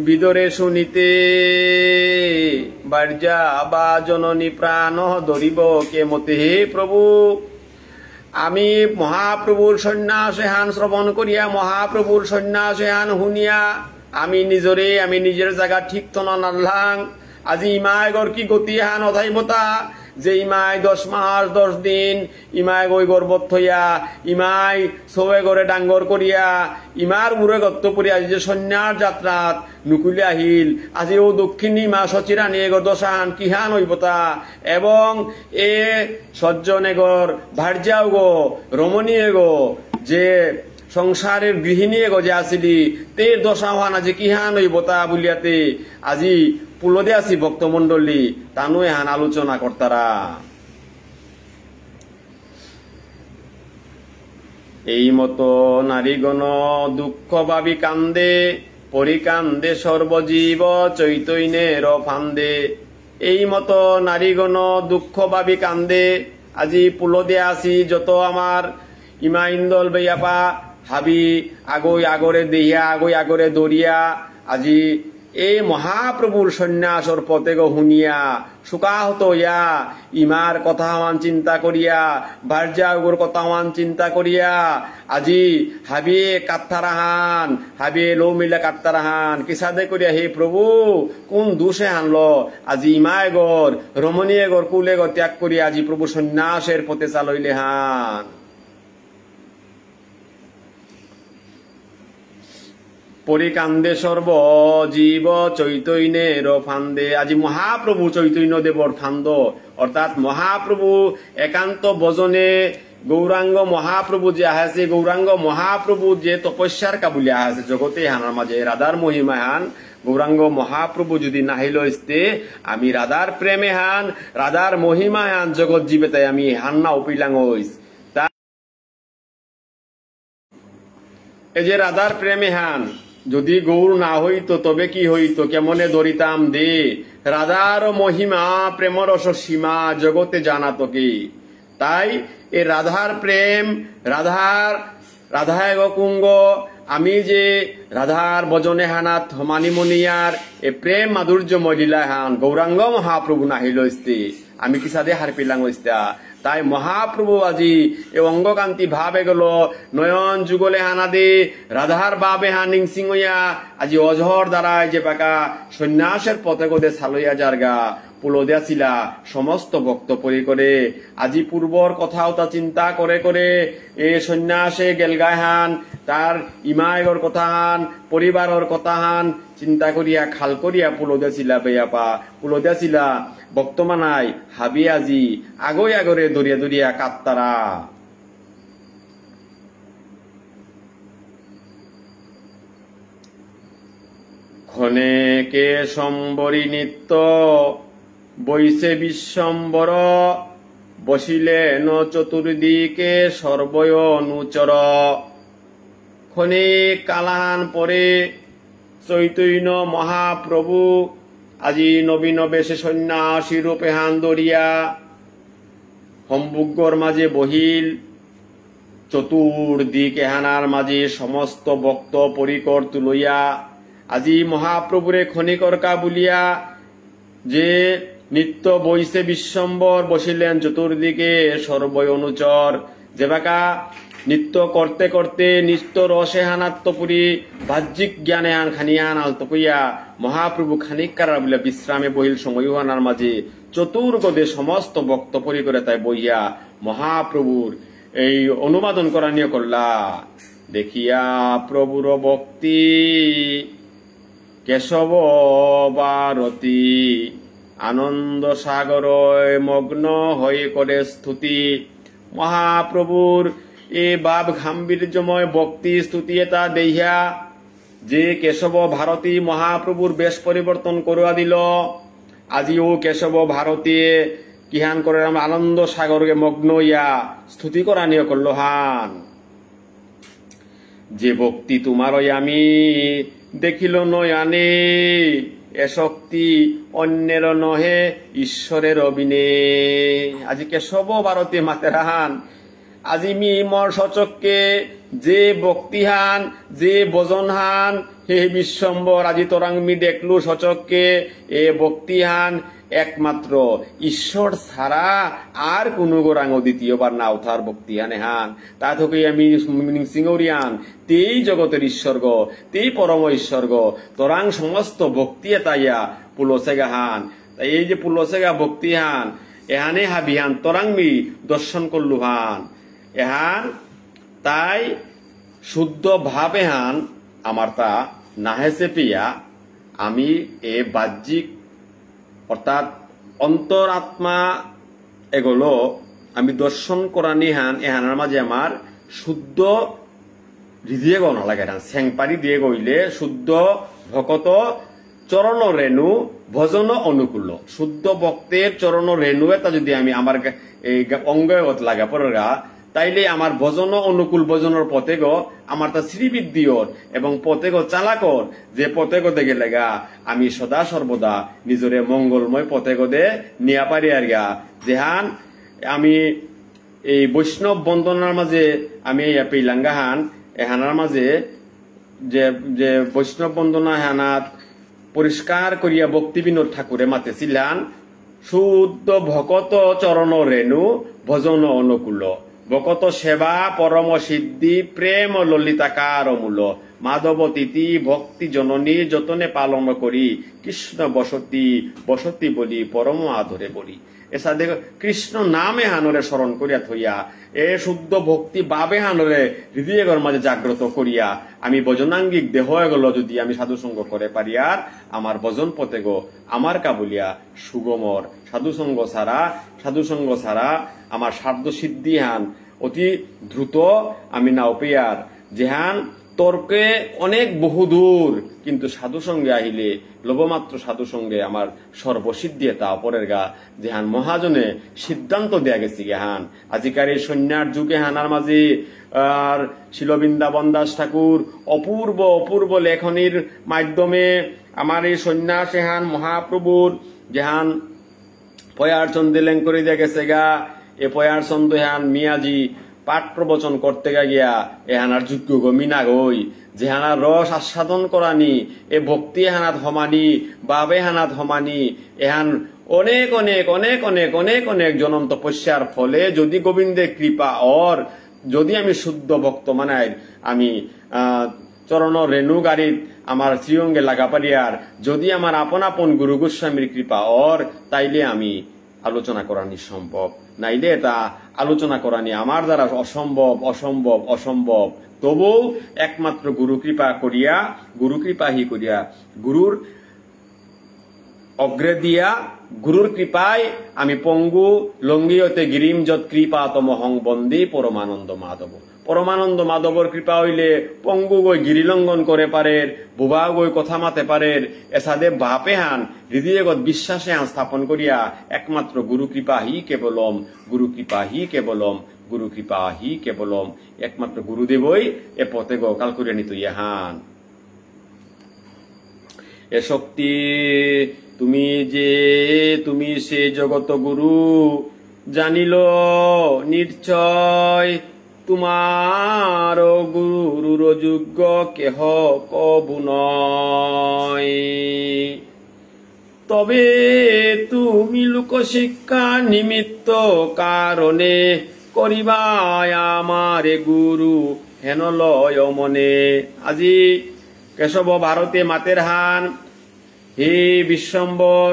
বিদরে শুনিতে, বার্যা বা জননী প্রাণ ধরিব কে মতে। হে প্রভু আমি মহাপ্রভুর সন্ন্যাস হান শ্রবণ করিয়া মহাপ্রভুর সন্ন্যাস হান শুনিয়া আমি নিজের জায়গা ঠিক তো নাল্লাং। আজি ইমায় গর কি গতি হান অধাইবতা যে ইমাই 10 মাস 10 দিন ইমাই গই গর্বত থইয়া ইমাই সবে গড়ে ডাঙ্গর করিয়া ইমার মুরে গত্ত পড়িয়া যে সন্ন্যাস যাত্রাত নুকুলে আহিল আজি ও দক্ষিণী মা সচিরা নিয়ে গো দশান কিহান হইবতা এবং এ সজ্জন এগর ভার্যাও গো রমণী এগো যে সংসারের গৃহিণী এগো যে আসিলি তের দশা হওয়ান আজি কিহান হইবতা বলিয়াতে আজি পুলদে আসি ভক্তমন্ডলী তানু এহান আলোচনা কর্তারা। এই মতো নারীগণ দুঃখ ভাবি কান্দে পরিকান্দে সর্বজীব চৈতন্যের ফান্দে। এই মতো নারীগণ দুঃখ ভাবি কান্দে আজি পুলদে আসি যত আমার ইমা ইন্দল বেয়াপা হাবি আগই আগরে দেহিয়া আগই আগরে দরিয়া আজি এই মহাপ্রভুর সন্ন্যাসর পথে গো শুনিয়া সুকাহত ইয়া ইমার কথা মান চিন্তা করিয়া ভার্যাগুর কথা মান চিন্তা করিয়া আজি হাবিয়ে কাত্তারাহান হাবিয়ে লো মিলা কাত্তারাহান কিসাদে করিয়া হে প্রভু কোন দোষে আনলো আজি ইমায় গর রমণীয় গর কুলে গর ত্যাগ করিয়া আজি প্রভু সন্ন্যাসের পথে চালইলে হান। পরিকান্দে সর্ব জীব চৈতন্যের ফান্দে আজি মহাপ্রভু চৈতন্য দেবর ফান্দ অর্থাৎ মহাপ্রভু একান্ত ভজনে গৌরাঙ্গ মহাপ্রভু যে আছে গৌরাঙ্গ মহাপ্রভু যে তপস্যার কাবুলি আছে জগতে হানার মাঝে রাধার মহিমা হান গৌরাঙ্গ মহাপ্রভু যদি নাহিল ইস্তে আমি রাধার প্রেমে হান রাধার মহিমা হান জগৎ জীবে তাই আমি হান না উপিলাং হইস। এই যে রাধার প্রেমে হান যদি গৌর না হইতো তবে কি হইতো, কেমনে ধরিতাম দে, রাধার মহিমা প্রেম রস সীমা জগতে জানাতো কি। তাই এ রাধার প্রেম, রাধায় গকুঙ্গ, আমি যে রাধার বজনে হানাত মানিমনিয়ার এ প্রেম মাধুর্য মহিলা হান গৌরাঙ্গ মহাপ্রভু নাহিল ইস্তে, আমি কি সাদে হার পিলাং ইস্তা। তাই মহাপ্রভু আজি এ অঙ্গকান্তি ভাবে গেল নয়ন যুগলে হানা দে রাধার বাবে হানিং সিংহইয়া আজি অজহর দ্বারায় যে পাকা সন্ন্যাসের পথে গোদে সালইয়া জারগা পুলদিয়া ছিলা সমস্ত ভক্ত পরি করে আজি পূর্বর কথাও তা চিন্তা করে করে এ সন্ন্যাসে গেলগায় হান তার ইমায়গর কথা হান পরিবারের কথা হান চিন্তা করিয়া খাল করিয়া পুলদিয়া ছিলা বেয়াপা পুলদিয়া ছিলা বর্তমানায় হাবি আজি আগই আগরে দরিয়া দরিয়া কাত্তারা। ক্ষণেকে সম্বরী নিত্য বৈশে বিশ্বম্বর, বসিলেন চতুর্দিকে সর্বয় অনুচর। ক্ষণিক কালাহান পরে চৈতন্য মহাপ্রভু আজি নবীন বেশে সন্ন্যাসী রূপে হান দরিয়া সম্বুগ্গর মাঝে বহিল, চতুর্দিকে হানার মাঝে সমস্ত ভক্ত পরিকর তুলইয়া আজি মহাপ্রভুরে ক্ষণিকরকা বলিয়া যে নিত্য বৈশে বিশ্বম্বর বসিলেন চতুর্দিকে সর্বয় অনুচর। যেবাকা নিত্য করতে করতে নিত্য রসে হানাত্মপুরী বাহ্যিক জ্ঞানে হান খানিয়ান আলতপুইয়া মহাপ্রভু খানিক কারা বলে বিশ্রামে বহিল সময় হানার মাঝে চতুর্গদে সমস্ত ভক্ত পরি করে তাই বইয়া মহাপ্রভুর এই অনুবাদন করা নিয়ে করলা। দেখিয়া প্রভুর ভক্তি কেশব ভারতী, আনন্দ সাগর মগ্ন হয়ে করে স্তুতি। মহাপ্রভুর এ বাব গাম্ভীর্যময় ভক্তি স্তুতি এটা দেহিয়া যে কেশব ভারতী মহাপ্রভুর বেশ পরিবর্তন করা দিল, আজিও কেশব ভারতী কিহান করে আনন্দ সাগরকে মগ্ন ইয়া স্তুতি করা নিয়ে করল হান। যে ভক্তি তোমারই আমি দেখিল নয়ানে, এ শক্তি অন্যের নহে ঈশ্বরের অবিনে। আজি কেশব ভারতী মাতেরাহান আজি মি মর সচককে যে ভক্তিহান যে বজনহান হে বিশ্বম্বর আজি তোরাং মি দেখলু সচককে এ ভক্তিহান একমাত্র ঈশ্বর ছাড়া আর কোনো গোরাঙ্গ দ্বিতীয়বার না উঠার ভক্তিহানে হান তা থেকে আমি সিংহরিয়ান তেই জগতের ঈশ্বর্গ তেই পরম ঈশ্বর্গ তোরাং সমস্ত ভক্তি তাইয়া পুলসেগা হান। তাই এই যে পুলসেগা ভক্তিহান এহানে হাবিহান তোরাং মি দর্শন করলু হান এহান। তাই শুদ্ধ ভাবে হান আমার তা নাহেসে পিয়া আমি এ বাহ্যিক অর্থাৎ অন্তরাত্মা এগুলো আমি দর্শন করা নিহান এহানার মাঝে আমার শুদ্ধ হৃদয় গণ লাগে না সেংপারি দিয়ে গইলে শুদ্ধ ভকত চরণ রেণু ভজন অনুকূল শুদ্ধ ভক্তের চরণ রেণু এটা যদি আমি আমার এই অঙ্গ লাগা পড়া তাইলে আমার ভজন অনুকূল ভজনের পথে গো আমার তা শ্রীবৃদ্ধিওর এবং পথে গো চালাকর যে পথে গো দেখে লেগা আমি সদা সর্বদা নিজরে মঙ্গলময় পথে গো দে নিয়া পারি আর গা যেহান আমি এই বৈষ্ণব বন্দনার মাঝে আমি পেইলাঙ্গা হান এহানার মাঝে যে যে বৈষ্ণব বন্দনা হানাত পরিষ্কার করিয়া ভক্তি বিনোদ ঠাকুরে মাতেছিলেন শুদ্ধ ভকত চরণ রেণু ভজন অনুকূল ভকত সেবা পরম সিদ্ধি প্রেম ললিতাকার মূল মাধব তিথি ভক্তি জননী যতনে পালন করি কৃষ্ণ বসতি বসতি বলি পরম আদরে বলি এসা দেখ কৃষ্ণ নামে হানরে স্মরণ করিয়া থইয়া এ শুদ্ধ ভক্তি বাবে হানরে হৃদয়ের মাঝে জাগ্রত করিয়া আমি ভজনাঙ্গিক দেহ গেল যদি আমি সাধুসঙ্গ করে পারি আর আমার ভজন পথে গো আমার কাবুলিয়া সুগমর সাধুসঙ্গ ছাড়া আমার সাধ্য সিদ্ধি হান অতি দ্রুত আমি নাও পেয়ার যেহান তর্কে অনেক বহুদূর, কিন্তু সাধু সঙ্গে আহিলে লবমাত্র সাধু সঙ্গে আমার সর্বসিদ্ধি তা অপরের গা যেহান মহাজনে সিদ্ধান্ত দেয়া গেছি গেহান আজিকার এই সন্ন্যার যুগে হানার মাঝে আর শিল বৃন্দাবন দাস ঠাকুর অপূর্ব অপূর্ব লেখনির মাধ্যমে আমার এই সন্ন্যাস এহান মহাপ্রভুর যেহান পয়ার চন্দ্রে লেং করে দিয়ে গেছে গা এ পয়ার চন্দ্র হান মিয়াজি পাঠ প্রবচন করতে গিয়া এহানার যোগ্য গমিনা গই যেহানার রস আস্বাদন করানি এ ভক্তি হানাত হমানি বাবে হানাত হমানি এহান অনেক অনেক অনেক অনেক অনেক অনেক জনম তপস্যার ফলে যদি গোবিন্দের কৃপা অর যদি আমি শুদ্ধ ভক্ত মানাই আমি চরণ রেণু গাড়িত আমার শ্রীঅঙ্গে লাগা পারিয়ার যদি আমার আপন আপন গুরু গোস্বামীর কৃপা অর তাইলে আমি আলোচনা করানি সম্ভব, নাইলে তা আলোচনা করানি আমার দ্বারা অসম্ভব অসম্ভব অসম্ভব। তবু একমাত্র গুরু কৃপা করিয়া গুরু কৃপাহি করিয়া গুরুর অগ্রে দিয়া গুরুর কৃপায় আমি পঙ্গু লঙ্গিয়তে গিরিম যত কৃপা তমহং বন্দে পরমানন্দ মাধব। পরমানন্দ মাধবর কৃপা হইলে পঙ্গু গই গিরিলঙ্ঘন করে পারের, বুবা গই কথা মাতে পারের, এসাদে বাপে হান হৃদয়গত বিশ্বাসে হান স্থাপন করিয়া একমাত্র গুরু কৃপা হি কেবলম, গুরু কৃপা হি কেবলম, গুরু কৃপা হি কেবলম, একমাত্র গুরুদেবই এ পথে গো কাল করিয়া নিত ইহান। এ শক্তি তুমি সে জগত গুরু জানিল নিশ্চয়, তোমার গুরুর যোগ্য কেহ কবু নয়। তবে তুমি লোকশিক্ষা নিমিত্ত কারণে করিবা আমার গুরু হেন লয় মনে। আজি কেশব ভারতে মাতের হান হে বিশ্বম্বর,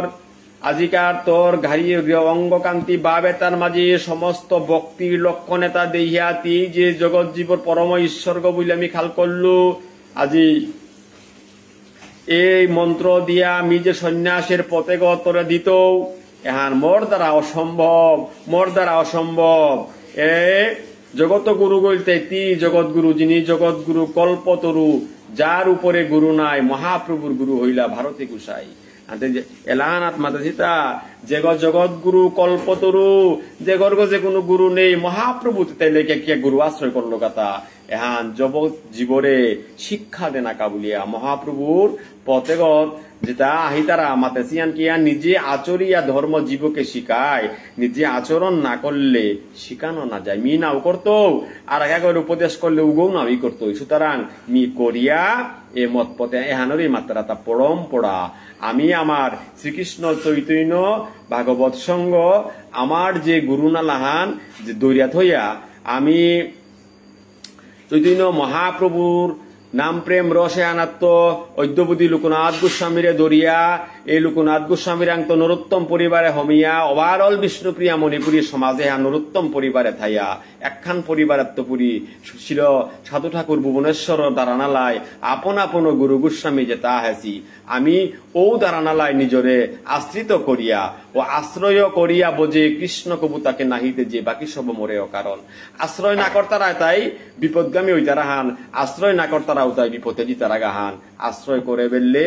আজিকার তোর ঘাড়ি অঙ্গকান্তি বাবে তার মাঝে সমস্ত ভক্তির লক্ষণ এটা দেহিয়াতি যে জগৎ জীবর পরম ঈশ্বর্গ বলে আমি খাল করলু। আজি এই মন্ত্র দিয়া আমি যে সন্ন্যাসের পথে তোরে দিত এহান মোর দ্বারা অসম্ভব, মোর দ্বারা অসম্ভব। এ জগত গুরু বলতে তি জগৎ গুরু, যিনি জগৎ গুরু কল্পতরু, যার উপরে গুরু নাই মহাপ্রভুর গুরু হইলা ভারতী গুসাই। এলাহানাথ মাতা সীতা যেগ জগৎ গুরু কল্পতরু, যে গর্গ যে কোনো গুরু নেই মহাপ্রভু তাইলে কে গুরু আশ্রয় করলো কথা। এহান জগৎ জীবরে শিক্ষা দেনা কাবুলিয়া মহাপ্রভুর পথেগত যেটা আহি তারা মাতে সিয়ান কিয়া নিজে আচরিয়া ধর্ম জীবকে শিখায়, নিজে আচরণ না করলে শিখানো না যায়। মি নাও করতো আর এক উপদেশ করলে উগৌ নাওই করতো। সুতরাং মি করিয়া এ মত পথে এহানোরই মাত্রা তা পরম্পরা। আমি আমার শ্রীকৃষ্ণ চৈতন্য ভাগবত সঙ্গ আমার যে গুরু না লাহান যে দরিয়াত হইয়া আমি চৈতন্য মহাপ্রভুর নাম প্রেম রসে আনাত্ম অদ্যবতী লোকনাথ গোস্বামীরে দরিয়া এই লোকনাথ গোস্বামীর আংত নরোত্তম পরিবারে হমিয়া ওভারঅল বিষ্ণুপ্রিয়া মণিপুরী সমাজে নরোত্তম পরিবারে থাইয়া একখান পরিবারাত্মপুরী ছিল সাধু ঠাকুর ভুবনেশ্বর দারানালায় আপন আপন গুরু গোস্বামী যে তা হেসি আমি ও দারানালায় নিজরে আশ্রিত করিয়া ও আশ্রয় করিয়া বোঝে কৃষ্ণ কবু তাকে নাহিতে যে বাকি সব মরেও। কারণ আশ্রয় না কর্তারা তাই বিপদগামী ওই তারা হান, আশ্রয় না কর্তারাও তাই বিপদে জিতারা গাহান। আশ্রয় করে বেললে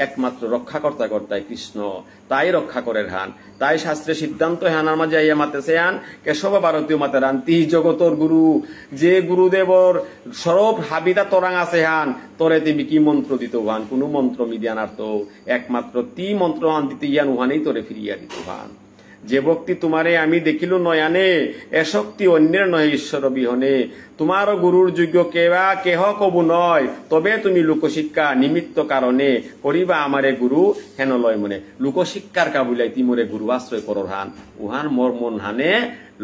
একমাত্র রক্ষাকর্তা কর্তায় কৃষ্ণ, তাই রক্ষা করে হান। তাই শাস্ত্রে সিদ্ধান্ত হানার মাঝে আইয়া মাতেছে হান কেশব ভারতীয় মাতের হান তি জগতর গুরু, যে গুরুদেবর সরব হাবিতা তোরাং আছে হান তোরে তুমি কি মন্ত্র দিত হান, কোন মন্ত্র মিদিয়ানার তো একমাত্র তি মন্ত্র হান দিতে ইয়ান উহানেই তোরে ফিরিয়া দিত হান। যে ভক্তি তোমারে আমি দেখিল নয়ানে, এ শক্তি অন্যের নয় ঈশ্বর বিহনে। তোমার গুরুর যোগ্য কেবা কেহ কবু নয়, তবে তুমি লোকশিক্ষা নিমিত্ত কারণে করিবা আমারে গুরু হেন লয় মনে। লোকশিক্ষার কাবুলাই তিমরে গুরু আশ্রয় করর হান, উহান মোর মন হানে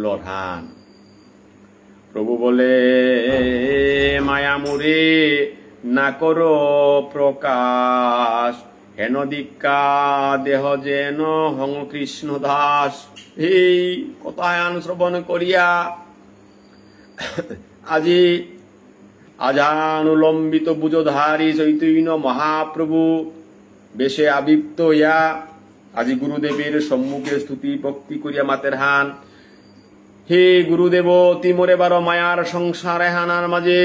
লড়হান। প্রভু বলে মায়া মুরে না করো প্রকাশ, হেন দীক্ষা দেহ যেন হং কৃষ্ণ দাস। এই কথায়ান শ্রবণ করিয়া আজি আজানুলম্বিত বুজধারী চৈতন্য মহাপ্রভু বেশে আবিপ্ত হইয়া আজি গুরুদেবের সম্মুখে স্তুতি ভক্তি করিয়া মাতের হান হে গুরুদেব তিমরে বারো মায়ার সংসারে হানার মাঝে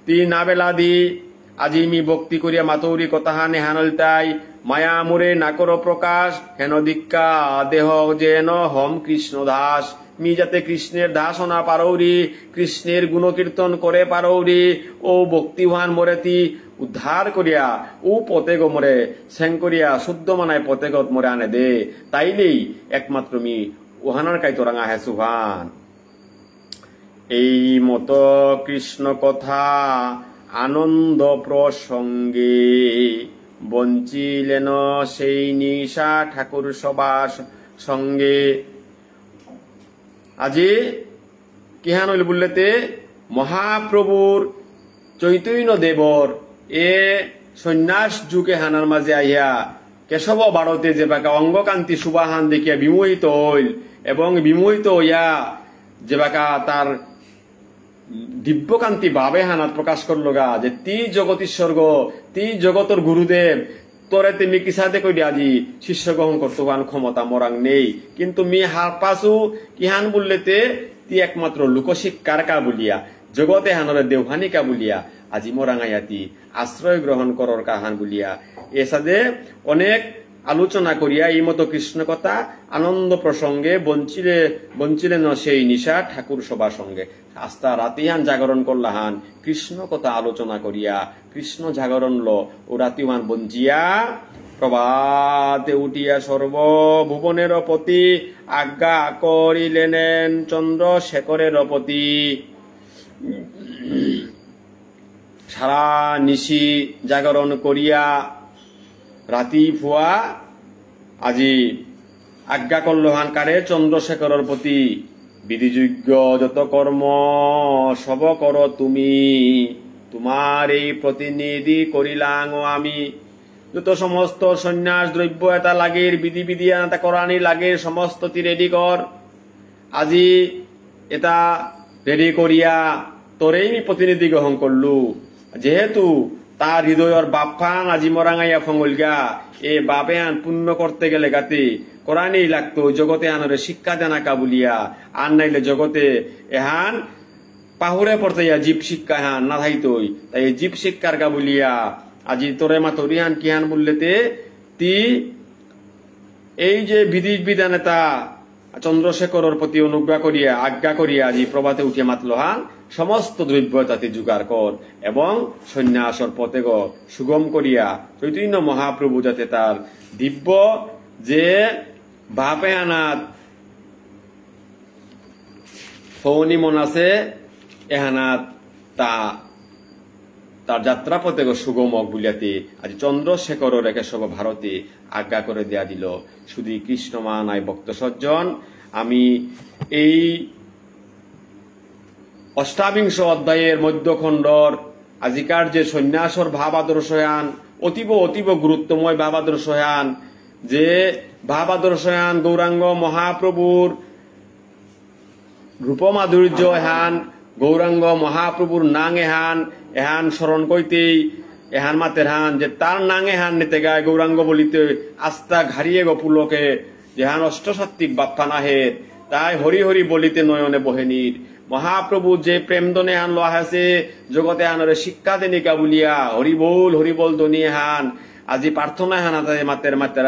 তি নাবেলাদি আজি মি ভক্তি করিয়া মাতৌরি কথাহা নেহানলতাই মায়া মুরে নাকর প্রকাশ হেন দীক্ষা দেহ যেন হম কৃষ্ণ দাস মি যাতে কৃষ্ণের দাস না পারৌরি কৃষ্ণের গুণকীর্তন করে পারৌরি ও ভক্তিবান মরেতি উদ্ধার করিয়া ও পতেগ মরে সেং করিয়া শুদ্ধ মানায় পতেগত মরে আনে দে তাইলেই একমাত্র মি ওহানার কাই তোরাঙা হে সুভান। এই মতো কৃষ্ণ কথা আনন্দ প্রসঙ্গে বঞ্চিলেন সেই নিশা ঠাকুর সবার সঙ্গে। আজি কিহান হইল বললেতে মহাপ্রভুর চৈতন্য দেবর এ সন্ন্যাস যুগে হানার মাঝে আইয়া কেশব ভারতে যে বাকা অঙ্গকান্তি সুবাহান দেখিয়া বিমোহিত হইল এবং বিমোহিত হইয়া যে বাকা তার দিব্যকান্তি ভাবে হানাত প্রকাশ করল গা যে তি জগতীশ্বর্গ তি জগতর গুরুদেব তোরে তুমি কিসাতে কই আজি শিষ্য গ্রহণ করতে পান ক্ষমতা মরাং নেই কিন্তু মি হার পাসু কিহান বললেতে তি একমাত্র লোকশিক্ষার কা বলিয়া জগতে হানরে দেওহানিকা বলিয়া আজি মরাঙাইয়াতি আশ্রয় গ্রহণ করর কাহান বলিয়া এসাদে অনেক আলোচনা করিয়া এই মতো কৃষ্ণ কথা আনন্দ প্রসঙ্গে বঞ্চিলেন সেই নিশা ঠাকুর সভা সঙ্গে আস্তা রাতিহান জাগরণ করলাহান কৃষ্ণ কথা আলোচনা করিয়া কৃষ্ণ জাগরণ ল ও রাতিহান বঞ্চিয়া প্রভাতে উঠিয়া সর্বভুবনের পতি আজ্ঞা করিলেন চন্দ্রশেখরের পতি। সারা নিশি জাগরণ করিয়া রাতি ফুয়া আজি আজ্ঞা করলহান কারে চন্দ্রশেখরের প্রতি বিধিযোগ্য যত কর্ম সব কর তুমি তোমার এই প্রতিনিধি করিলাং ও আমি যত সমস্ত সন্ন্যাস দ্রব্য এটা লাগের বিধি বিধিয়ান এটা করানি লাগে সমস্তটি রেডি কর আজি এটা রেডি করিয়া তোরেই আমি প্রতিনিধি গ্রহণ করলু যেহেতু তার হৃদয়ের বাপফান আজি মরাঙাইয়া ফঙ্গলগা এ বাপে আন পূর্ণ করতে গেলে গাতে কোরআনেই লাগতো জগতে আনরে শিক্ষা দেনাকা বলিয়া আর নাইলে জগতে এহান পাহুরে পড়তে জীব শিক্ষা হান না থাইতই তাই জীব শিক্ষার গা বলিয়া আজি তোরে মা তরিহান কিহান বললেতে তি এই যে বিধি বিধান এটা চন্দ্রশেখরের প্রতি অনুজ্ঞা করিয়া আজ্ঞা করিয়া আজি প্রভাতে উঠিয়া মাতলহান সমস্ত দ্রব্য তাতে জোগাড় কর এবং সন্ন্যাসর পথে সুগম করিয়া চৈতন্য মহাপ্রভু যাতে তার দিব্য যে বাপে আনাত ফৌনি মন আছে এহানাত তার যাত্রা পথে সুগমক বুলিয়াতে আজি চন্দ্রশেখরের একে সব ভারতে আজ্ঞা করে দেয়া দিল। শুধু কৃষ্ণ মা নাই ভক্ত সজ্জন আমি এই অষ্টাবিংশ অধ্যায়ের মধ্যখণ্ডর আজিকার যে সন্ন্যাসর ভাব আদর্শয়ান অতীব অতীব গুরুত্বময় ভাব আদর্শয়ান যে ভাব আদর্শয়ান গৌরাঙ্গ মহাপ্রভুর রূপমাধুর্য এহান গৌরাঙ্গ মহাপ্রভুর নাং এহান এহান স্মরণ কইতেই এহান মাতের হান যে তার নাং এহান নিতে গায় গৌরাঙ্গ বলিতে আস্থা ঘাড়িয়ে গপুলকে যেহান অষ্টসাত্বিক বাপ্পা নাহের তাই হরি হরি বলিতে নয়নে বহেনীর মহাপ্রভু যে প্রেমদনে হান লোয়া আছে জগতে হানরে শিক্ষা দেনিকা বলিয়া হরিবল দনিয়ে হান আজি প্রার্থনা হান মাতের মাতের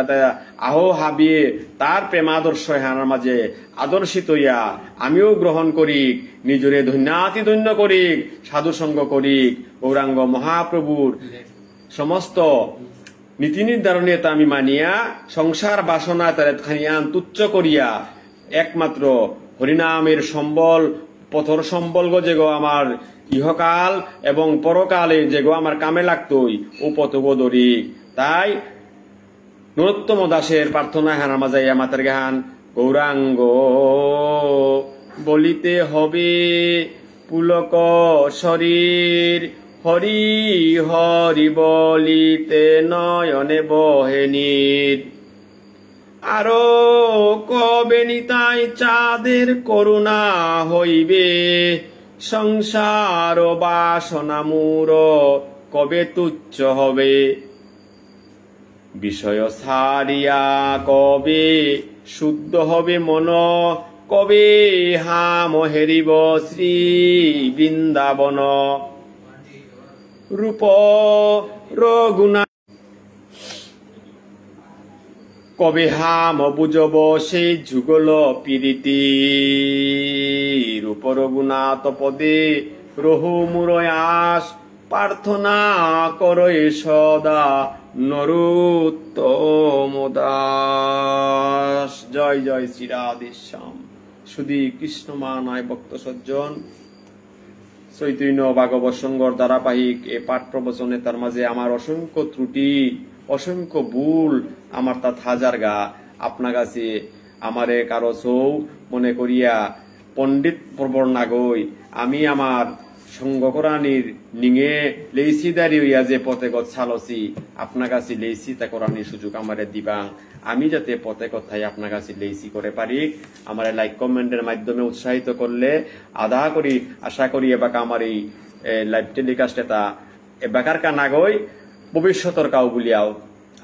আহো হাবিয়ে তার প্রেমাদর্শ হানার মাঝে আদর্শিত ইয়া আমিও গ্রহণ করিক নিজরে ধন্যাতি ধন্য করিক সাধু সঙ্গ করিক গৌরাঙ্গ মহাপ্রভুর সমস্ত নীতি নির্ধারণে তা আমি মানিয়া সংসার বাসনা তার খানিয়ান তুচ্ছ করিয়া একমাত্র হরিনামের সম্বল পথর সম্বল গো যে গো আমার ইহকাল এবং পরকালে যে গো আমার কামে লাগতই ও পথগো দরি তাই নরোত্তম দাসের প্রার্থনা হানার মাজাইয়া মাতার গান গৌরাঙ্গ বলিতে হবে পুলক শরীর হরি হরি বলিতে নয়নে বহেনীর আরো কবে নিতাই চাঁদের করুণা হইবে সংসার বাসনা মূর কবে তুচ্ছ হবে বিষয় ছাড়িয়া কবে শুদ্ধ হবে মন কবে হাম হেরিব শ্রী বৃন্দাবন রূপ রগুণা কবে হাম বুঝব সেই যুগল পিরিতি রূপ রঘুনাথ পদে রহু মুরয়াস প্রার্থনা করই সদা নরোত্তম দাস। জয় জয় শ্রী রাধেশ্যাম। শুধু কৃষ্ণ মানায় ভক্ত সজ্জন, চৈতন্য ভাগবত সংঘর ধারাবাহিক এ পাঠ প্রবচনে তার মাঝে আমার অসংখ্য ত্রুটি, অসংখ্য ভুল, আমার তা হাজার গা আপনা কাছে আমারে কারো সৌ মনে করিয়া পণ্ডিত প্রবর নাগই আমি আমার সঙ্গকরানির নিঙে লেইসি দাঁড়িয়ে যে পথে গত ছালসি আপনার কাছে লেইসি তা করানির সুযোগ আমারে দিবা, আমি যাতে পথে কথায় আপনার কাছে লেইসি করে পারি। আমার লাইক কমেন্টের মাধ্যমে উৎসাহিত করলে আধা করি আশা করি এবাকা আমার এই লাইভ টেলিকাস্ট এটা এবাকার কা নাগই ভবিষ্যতর কাউ বলিয়াও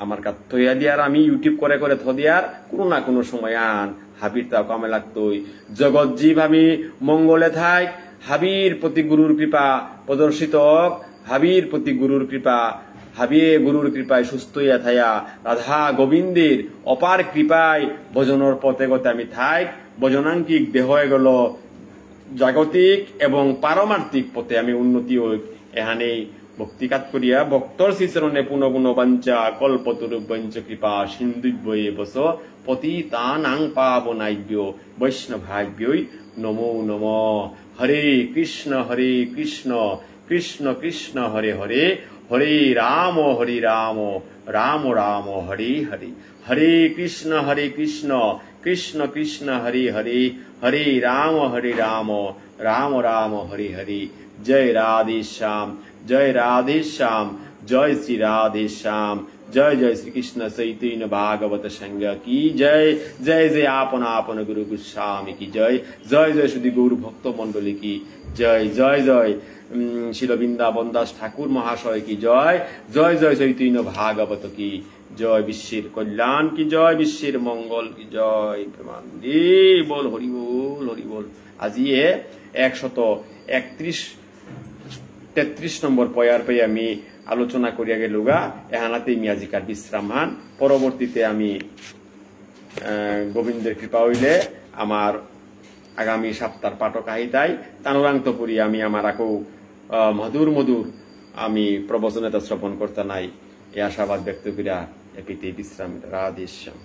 আমার কাছে থইয়া দিয়ার আমি ইউটিউব করে করে থ দিয়ার কোনো না কোনো সময় আন হাবির তাও কামে লাগতই। জগৎ জীব আমি মঙ্গলে থাক, হাবির প্রতি গুরুর কৃপা প্রদর্শিত হোক, হাবির প্রতি গুরুর কৃপা, হাবিয়ে গুরুর কৃপায় সুস্থ হইয়া থাইয়া রাধা গোবিন্দের অপার কৃপায় ভজনের পথে গতে আমি থাক, ভজনাঙ্কিক দেহ হয়ে গেল জাগতিক এবং পারমার্থিক পথে আমি উন্নতি হই। এখানেই ভক্তিকাত করিয়া ভক্তর শ্রীচরণে পুনঃ পুনঃ বাঞ্চা কল্পতরু বঞ্চ কৃপা সিন্ধুব্যয়ে বস পতিতানাং পাবনাভ্য বৈষ্ণভাভ্যই নমো নমঃ। হরে কৃষ্ণ কৃষ্ণ কৃষ্ণ হরে হরে, হরে রাম রাম রাম হরে হরে, হরে কৃষ্ণ কৃষ্ণ কৃষ্ণ হরে হরে, হরে রাম রাম রাম হরে হরে। জয় রাধেশ্যাম, জয় রাধেশ্যাম, জয় শ্রী রাধেশ্যাম, জয় জয় শ্রীকৃষ্ণ চৈতন্য ভাগবত সংঘ কি জয়, জয় জয় আপন আপন গুরু গোস্বামী কি জয়, জয় জয় শুধু গৌর ভক্ত মন্ডলী কি জয়, জয় জয় শিল বৃন্দাবন দাস ঠাকুর মহাশয় কি জয়, জয় জয় চৈতন্য ভাগবত কি জয়, বিশ্বের কল্যাণ কি জয়, বিশ্বের মঙ্গল কি জয়। বল হরি বল হরি বল। আজি 133 নম্বর পয়ার পেয়ে আমি আলোচনা করিয়া গেলুগা, এহানাতেই মিয়াজিকার বিশ্রাম হান। পরবর্তীতে আমি গোবিন্দের কৃপা হইলে আমার আগামী সপ্তাহ পাঠক আহিতাই তানুরান্তপুরি আমি আমার আকো মধুর মধুর আমি প্রবচনেতা শ্রবণ করতে নাই, এ আশাবাদ ব্যক্ত করিয়া এপিতে বিশ্রাম। রাধেশ্যাম।